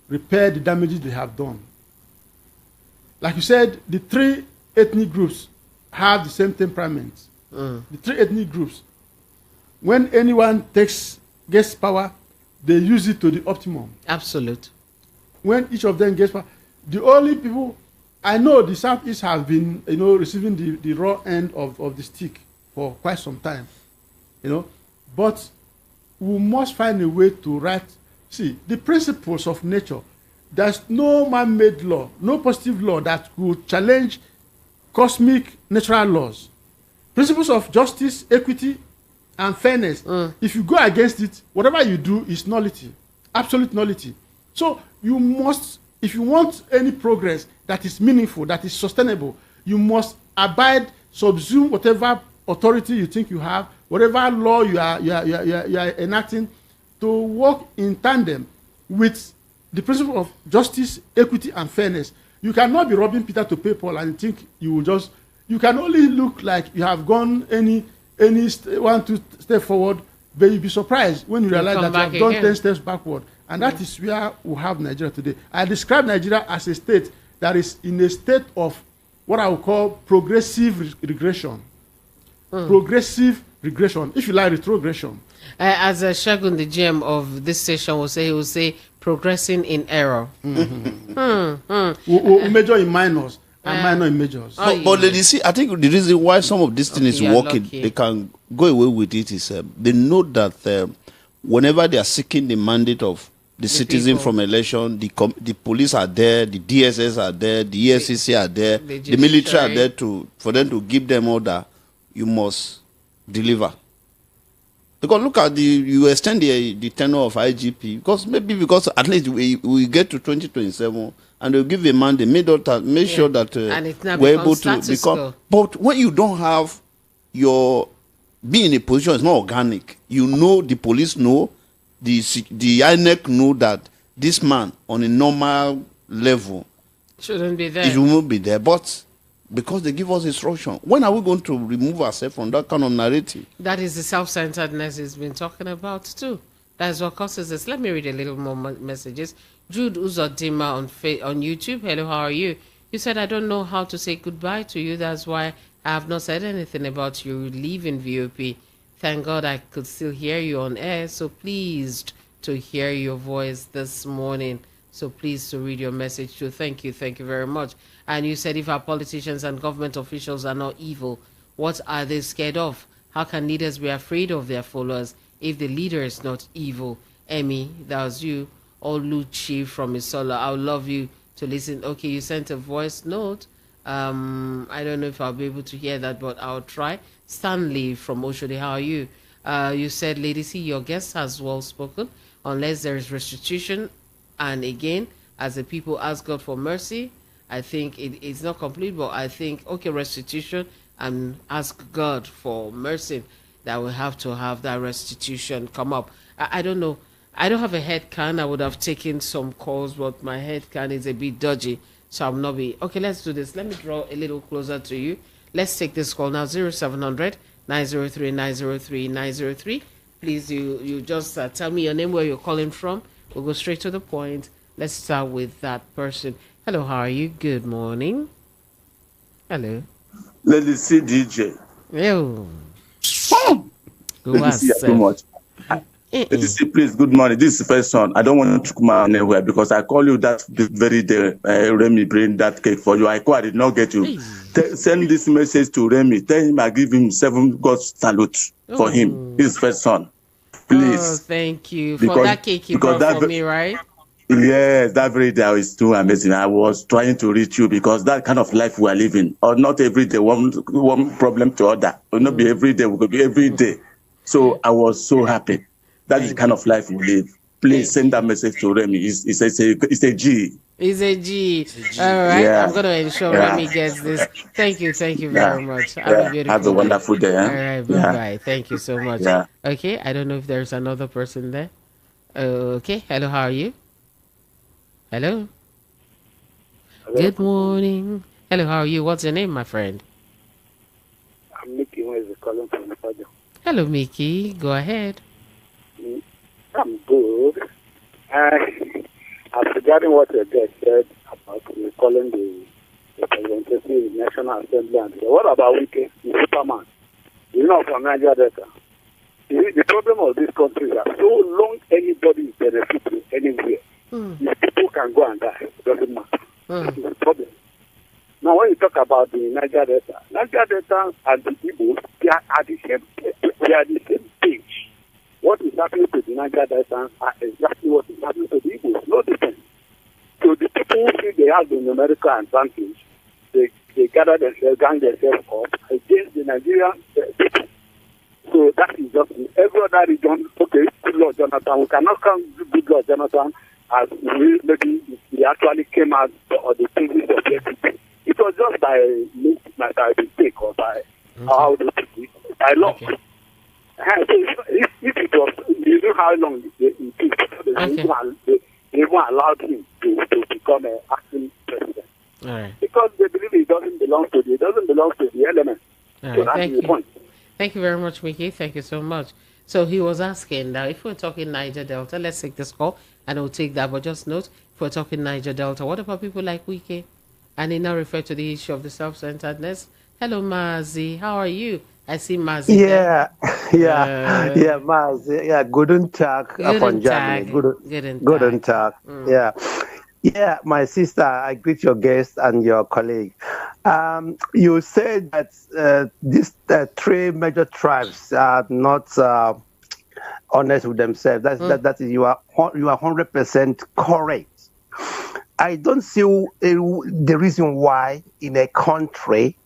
Speaker 2: repair the damages they have done. Like you said, the 3 ethnic groups have the same temperament. The 3 ethnic groups, when anyone gets power, they use it to the optimum.
Speaker 1: Absolute.
Speaker 2: When each of them gets power, the only people I know, the Southeast have been, receiving the raw end of the stick for quite some time, but we must find a way to the principles of nature. There's no man-made law, no positive law that could challenge cosmic natural laws. Principles of justice, equity, and fairness. If you go against it, whatever you do is nullity, absolute nullity. So you must, if you want any progress that is meaningful, that is sustainable, you must subsume whatever authority you think you have, whatever law you are enacting, to work in tandem with the principle of justice, equity, and fairness. You cannot be robbing Peter to pay Paul and think you can only look like you have gone any 1-2 steps forward, but you'll be surprised when you realize that you have done 10 steps backward. And that is where we have Nigeria today. I describe Nigeria as a state that is in a state of what I would call progressive regression. Progressive regression, if you like, retrogression.
Speaker 1: As Shagun, the GM of this station, he will say progressing in error.
Speaker 2: We major in minors and minor in majors.
Speaker 3: But ladies, see, I think the reason why some of these things is working, they can go away with it, is they know that whenever they are seeking the mandate of the citizen people from election, the police are there, the DSS are there, the EFCC are there, the military are there for them to give them order. You must deliver. Because look at you extend the tenure of IGP, because at least we get to 2027 and they'll give a man the make sure that we're able to become. But when you don't have being in a position, it's not organic. The police know, the INEC know that this man on a normal level
Speaker 1: shouldn't be there.
Speaker 3: It won't be there, but because they give us instruction. When are we going to remove ourselves from that kind of narrative?
Speaker 1: That is the self-centeredness he's been talking about too. That's what causes this. Let me read a little more messages. Jude Uzodima on YouTube. Hello, how are you? You said, I don't know how to say goodbye to you. That's why I have not said anything about you leaving VOP. Thank God I could still hear you on air. So pleased to hear your voice this morning. So pleased to read your message too. Thank you very much. And you said, if our politicians and government officials are not evil, what are they scared of? How can leaders be afraid of their followers if the leader is not evil? Emmy, that was you. Oluchi from Isola, I would love you to listen. Okay, you sent a voice note. I don't know if I'll be able to hear that, but I'll try. Stanley from Oshodi, how are you? You said, Lady C, your guest has well spoken. Unless there is restitution, and again, as the people ask God for mercy, I think it's not complete, but I think, okay, restitution, and ask God for mercy, that we have to have that restitution come up. I don't know. I don't have a head can. I would have taken some calls, but my head can is a bit dodgy, so I'm not be. Okay, let's do this. Let me draw a little closer to you. Let's take this call now, 0700 903 903 903. Please, you just tell me your name, where you're calling from. We'll go straight to the point. Let's start with that person. Hello, how are you? Good morning. Hello.
Speaker 9: Lady C DJ.
Speaker 1: Yo.
Speaker 9: Lady C, too much. Lady C, please, good morning. This is the first son. I don't want to come out anywhere because I call you that very day. Remy bring that cake for you. I did not get you. Send this message to Remy. Tell him I give him 7 God's salute for him. His first son. Please.
Speaker 1: Oh, thank you for that cake you brought for me, right?
Speaker 9: Yes, that very day is too amazing. I was trying to reach you because that kind of life we are living, or not every day, one problem to other. Will not be every day, we could be every day. So I was so happy. That is the kind of life we live. Please send that message to Remy. It's a G.
Speaker 1: It's a G. All right. Yeah. I'm going to ensure Remy gets this. Thank you very much. Have a beautiful
Speaker 9: Have a wonderful day.
Speaker 1: All right. Bye-bye. Thank you so much.
Speaker 9: Yeah.
Speaker 1: Okay. I don't know if there's another person there. Okay. Hello. How are you? Hello. Good morning. Hello. How are you? What's your name, my friend?
Speaker 10: I'm Mickey. Who is calling from Niger?
Speaker 1: Hello, Mickey. Go ahead.
Speaker 10: I'm good. Regarding what your guest said about calling the representation in the National Assembly, and what about Wike, the Superman? From Niger Delta. The problem of this country is that so long anybody is benefiting anywhere, these people can go and die. It doesn't matter. That's the problem. Now, when you talk about the Niger Delta and the Igbos, they are at the same page. What is happening to the Niger Delta are exactly what is happening to the Igbos. No difference. So the people who think they have the numerical advantage, they gather themselves, gang themselves up against the Nigerian people. So that is just in every other region. Okay, good Lord Jonathan, we cannot count good Lord Jonathan as maybe he actually came out or the previous of everything. It was just by mistake or by how they put it, by law. Okay. If it was, you know how long it took, they won't allow him to become an acting president.
Speaker 1: All right.
Speaker 10: Because they believe it doesn't belong to the element.
Speaker 1: All
Speaker 10: so
Speaker 1: right.
Speaker 10: that's the point.
Speaker 1: Thank you very much, Mickey. Thank you so much. So he was asking that if we're talking Niger Delta, let's take this call and we'll take that. But just note, if we're talking Niger Delta, what about people like Wike? And he now referred to the issue of the self-centeredness. Hello, Mazi. How are you? I see Mazi.
Speaker 11: Yeah, Mazi. Yeah, guten Tag from Germany. Guten Tag. Yeah, my sister, I greet your guest and your colleague. You said that these three major tribes are not honest with themselves. That is, you are 100% correct. I don't see the reason why in a country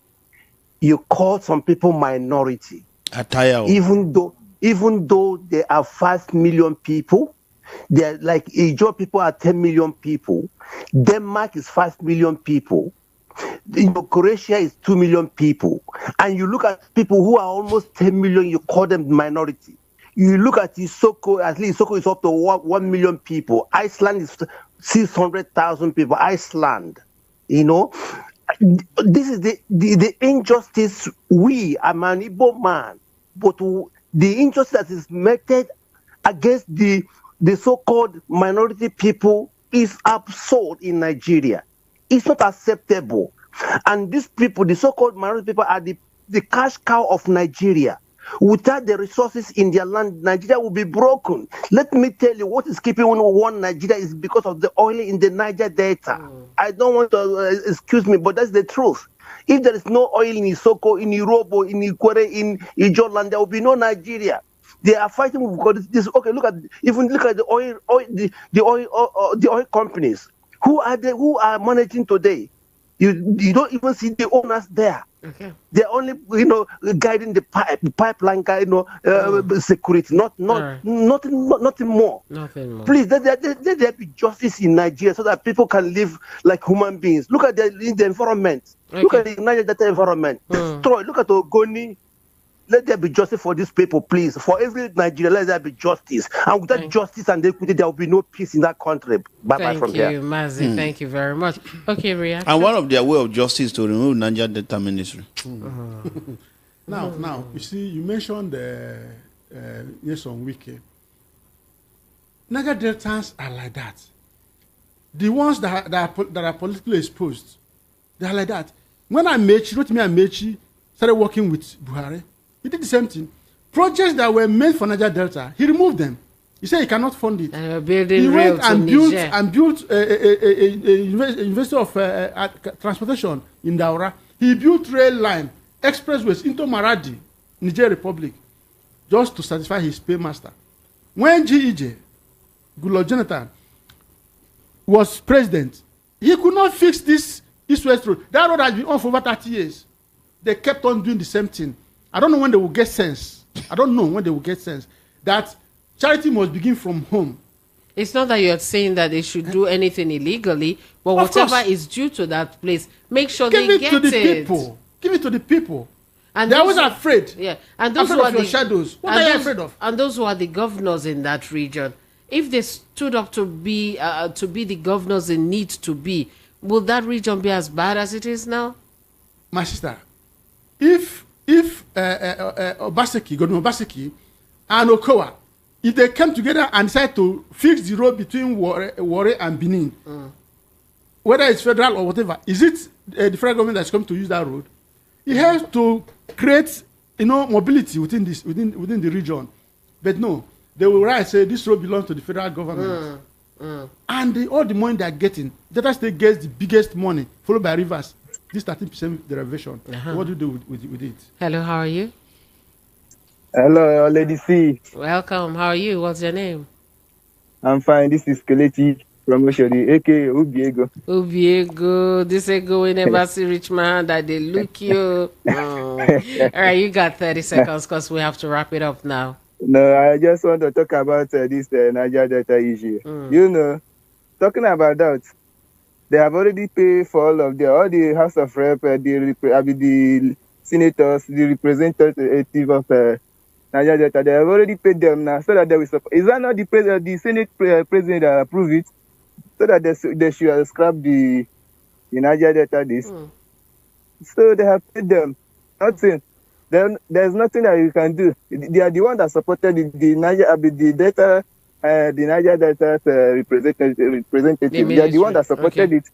Speaker 11: you call some people minority, even though there are 5 million people. They're like Ijaw people are 10 million people. Denmark is 5 million people. Croatia is 2 million people. And you look at people who are almost 10 million, you call them minority. You look at Isoko, at least Isoko is up to 1 million people. Iceland is 600,000 people. Iceland, this is the injustice. I'm an Igbo man, but the injustice that is meted against the so-called minority people is absurd in Nigeria. It's not acceptable. And these people, the so-called minority people, are the cash cow of Nigeria. Without the resources in their land, Nigeria will be broken. Let me tell you, what is keeping one Nigeria is because of the oil in the Niger Delta. I don't want to, excuse me, but that's the truth. If there is no oil in Isoko, in Irobo, in Ikwere, in Ijaw land, there will be no Nigeria. They are fighting because this. Okay, look at the oil companies. Who are managing today? You don't even see the owners there.
Speaker 1: Okay.
Speaker 11: They're only guiding the pipeline, security. Nothing more. Please, let there be justice in Nigeria so that people can live like human beings. Look at the environment. Okay. Look at the Niger Delta environment. Destroy. Look at Ogoni. Let there be justice for these people, please. For every Nigerian, let there be justice. And without justice and equity, there will be no peace in that country. Bye-bye from here.
Speaker 1: Thank you, Mazi. Thank you very much. Okay, reaction.
Speaker 3: And one of their way of justice is to remove Niger Delta Ministry.
Speaker 2: Now, you see, you mentioned yes on Wike. Niger Deltans are like that. The ones that are politically exposed, they are like that. When Amechi started working with Buhari, he did the same thing. Projects that were made for Niger Delta, he removed them. He said he cannot fund it. He went and built a University of Transportation in Daura. He built rail line, expressways into Maradi, Niger Republic, just to satisfy his paymaster. When GEJ, Goodluck Jonathan, was president, he could not fix this East-West road. That road has been on for over 30 years. They kept on doing the same thing. I don't know when they will get sense. That charity must begin from home.
Speaker 1: It's not that you're saying that they should do anything illegally, but whatever is due to that place, make sure they get it.
Speaker 2: Give it to the people. Give it to the people.
Speaker 1: And
Speaker 2: they're always afraid.
Speaker 1: Yeah, and those
Speaker 2: afraid of your shadows. What are you afraid of?
Speaker 1: And those who are the governors in that region, if they stood up to be the governors they need to be, will that region be as bad as it is now?
Speaker 2: My sister, if Obaseki, Governor Obaseki, and Okowa, if they come together and decide to fix the road between Warri and Benin, whether it's federal or whatever, is it the federal government that's come to use that road? It has to create, mobility within the region. But no, they will say this road belongs to the federal government. And all the money they are getting, Delta State gets the biggest money, followed by Rivers. This 13% derivation. What do you do with it?
Speaker 1: Hello, how are you?
Speaker 12: Hello, Lady C.
Speaker 1: Welcome. How are you? What's your name?
Speaker 12: I'm fine. This is Kelechi from Oshodi, aka Ubiego.
Speaker 1: Ubiego. This Ego we never see rich man that they look you. All right, you got 30 seconds because we have to wrap it up now.
Speaker 12: No, I just want to talk about this Niger Delta issue. Talking about that, they have already paid for all the House of Rep, the senators, the representative of Niger Delta. They have already paid them now, so that they will support. Is that not the Senate president that approved it, so that they should scrap the Niger Delta this? So they have paid them. Nothing. Then there's nothing that you can do. They are the one that supported the Niger Delta representative. They are the one that supported it.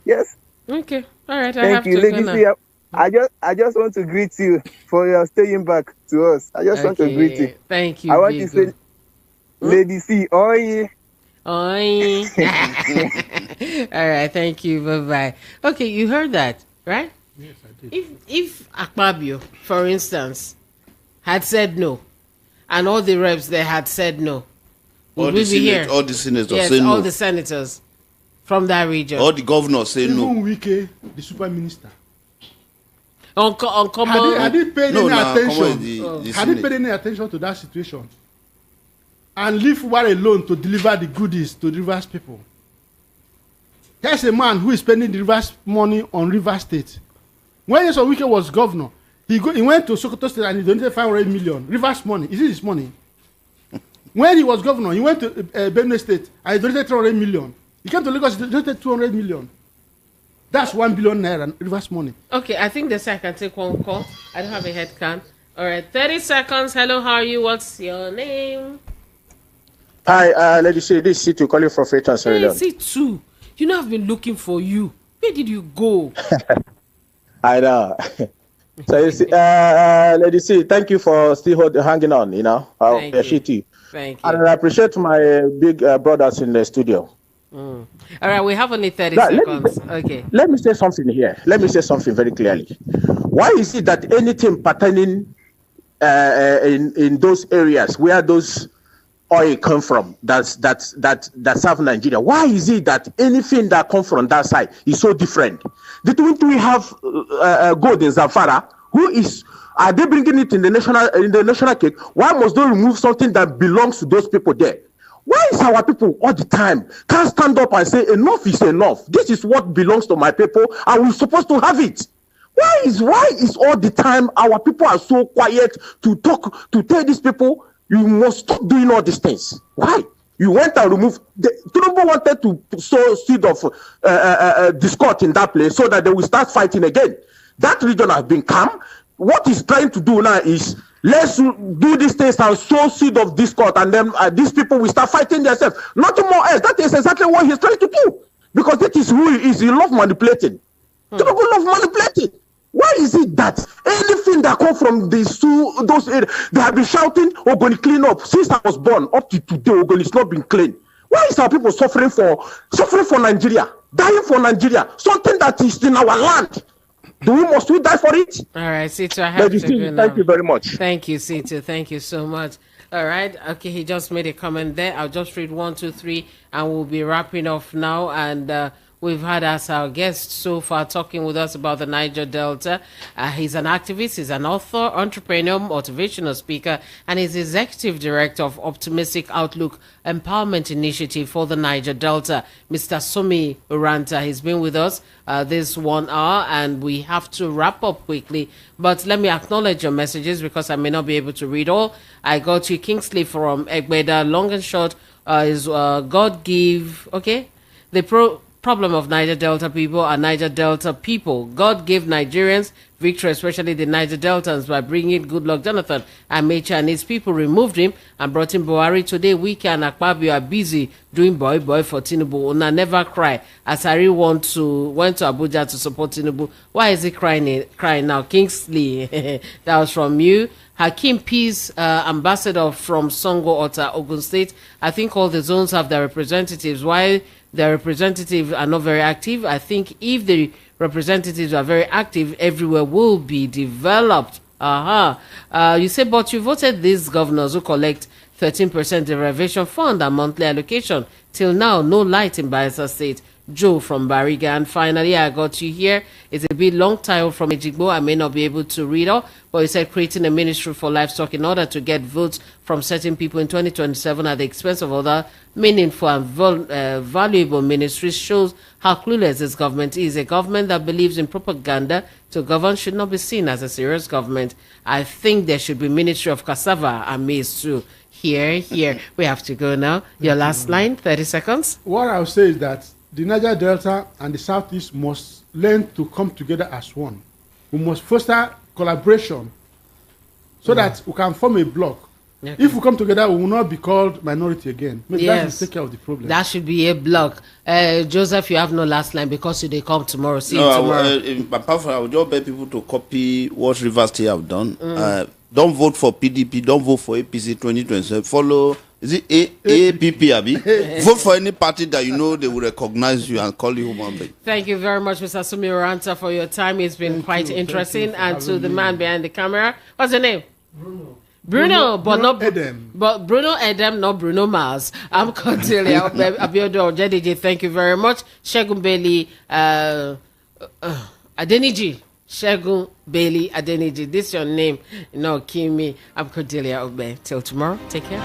Speaker 12: Yes.
Speaker 1: Okay. All right.
Speaker 12: Thank you, Lady C. I just want to greet you for your staying back to us. I just want to greet you.
Speaker 1: Thank you.
Speaker 12: I want to say, Lady C, oi.
Speaker 1: Oi. All right. Thank you. Bye-bye. Okay, you heard that, right?
Speaker 2: Yes, I did.
Speaker 1: If Akpabio, for instance, had said no, and all the reps they had said no, would we be here?
Speaker 3: All the senators
Speaker 1: yes,
Speaker 3: say no.
Speaker 1: All the senators from that region.
Speaker 3: All the governors say no.
Speaker 2: Even Wike, the super minister.
Speaker 1: On common.
Speaker 2: Had he paid any attention?
Speaker 3: Had
Speaker 2: he paid any attention to that situation? And leave Fubar alone to deliver the goodies to the Rivers people. Here's a man who is spending the Rivers money on Rivers State. When Yeso Wike was governor, he went to Sokoto State and he donated 500 million. Rivers money. Is it his money? When he was governor, he went to Benue State and he donated 300 million. He came to Lagos, he donated 200 million. That's 1 billion naira reverse money.
Speaker 1: Okay, I think I can take one call. I don't have a head count. All right, 30 seconds. Hello, how are you? What's your name?
Speaker 13: Hi, Lady C. This is C2 calling from Freight Transfer.
Speaker 1: Hey, C2. You know, I've been looking for you. Where did you go?
Speaker 13: I know. So, Lady C, thank you for still hanging on, I appreciate you.
Speaker 1: Thank you.
Speaker 13: And I appreciate my big brothers in the studio.
Speaker 1: All right, we have only 30 seconds. Okay.
Speaker 13: Let me say something here. Let me say something very clearly. Why is it that anything pertaining in those areas where those oil come from that serve Nigeria, why is it that anything that comes from that side is so different? Didn't we have gold in Zamfara? Are they bringing it in the national cake? Why must they remove something that belongs to those people there? Why is our people all the time can't stand up and say enough is enough? This is what belongs to my people and we're supposed to have it. Why is all the time our people are so quiet to tell these people you must stop doing all these things? Why? You went and removed Tinubu wanted to sow seed of discord in that place so that they will start fighting again. That region has been calm. What he's trying to do now is let's do these things and sow seed of discord, and then these people will start fighting themselves. Nothing more else. That is exactly what he's trying to do. Because that is who he is. He loves manipulating. People love manipulating. Why is it that anything that comes from those areas, they have been shouting, we're going to clean up. Since I was born, up to today, it's not been clean. Why is our people suffering for Nigeria? Dying for Nigeria? Something that is in our land. Must we die for it?
Speaker 1: All right, Sito, I have to go now.
Speaker 13: Thank you very much.
Speaker 1: Thank you, Sito. Thank you so much. All right. Okay, he just made a comment there. I'll just read 1, 2, 3, and we'll be wrapping off now. And we've had as our guest so far talking with us about the Niger Delta. He's an activist, he's an author, entrepreneur, motivational speaker, and he's executive director of Optimistic Outlook Empowerment Initiative for the Niger Delta. Mr. Sumi Uranta, he's been with us this 1 hour, and we have to wrap up quickly. But let me acknowledge your messages because I may not be able to read all. I got you Kingsley from Egbeda. Long and short is God give, okay? The problem of Niger Delta people are Niger Delta people. God gave Nigerians victory, especially the Niger Deltans, by bringing Goodluck Jonathan and Mecha and his people, removed him and brought in Buhari. Today, Wike and Akpabio are busy doing boy for Tinubu. Una never cry. Asari went to Abuja to support Tinubu. Why is he crying now? Kingsley, that was from you. Hakim Peace, ambassador from Songo Ota, Ogun State. I think all the zones have their representatives. Why the representatives are not very active? I think if the representatives are very active, everywhere will be developed. You say, but you voted these governors who collect 13% derivation fund and monthly allocation. Till now, no light in Bayelsa State. Joe from Bariga. And finally, I got you here. It's a bit long title from Ejigbo. I may not be able to read all, but he said creating a ministry for livestock in order to get votes from certain people in 2027 at the expense of other meaningful and valuable ministries shows how clueless this government is. A government that believes in propaganda to govern should not be seen as a serious government. I think there should be Ministry of Cassava and Maize too. Here. We have to go now. Your last line, 30 seconds.
Speaker 2: What I'll say is that the Niger Delta and the Southeast must learn to come together as one. We must foster collaboration so that we can form a bloc. Okay. If we come together, we will not be called minority again. Maybe that will take care of the problem.
Speaker 1: That should be a bloc. Joseph, you have no last line because they come tomorrow. See you tomorrow.
Speaker 3: Apart from, I would just beg people to copy what Rivers State have done. Don't vote for PDP. Don't vote for APC 2027. Follow. Is it APP, Abi? Vote for any party that you know they will recognize you and call you human being.
Speaker 1: Thank you very much, Mr. Sumi Oranta, for your time. It's been quite interesting. And to the man behind the camera, what's your name? Bruno, not
Speaker 2: Edem.
Speaker 1: But Bruno Edem, not Bruno Mars. I'm Cordelia Abiodun Ojediji. Thank you very much. Shegun Bailey, Adeniji. Shegun Bailey Adeniji. This is your name. No, Kimi. I'm Cordelia Ogbe. Till tomorrow. Take care.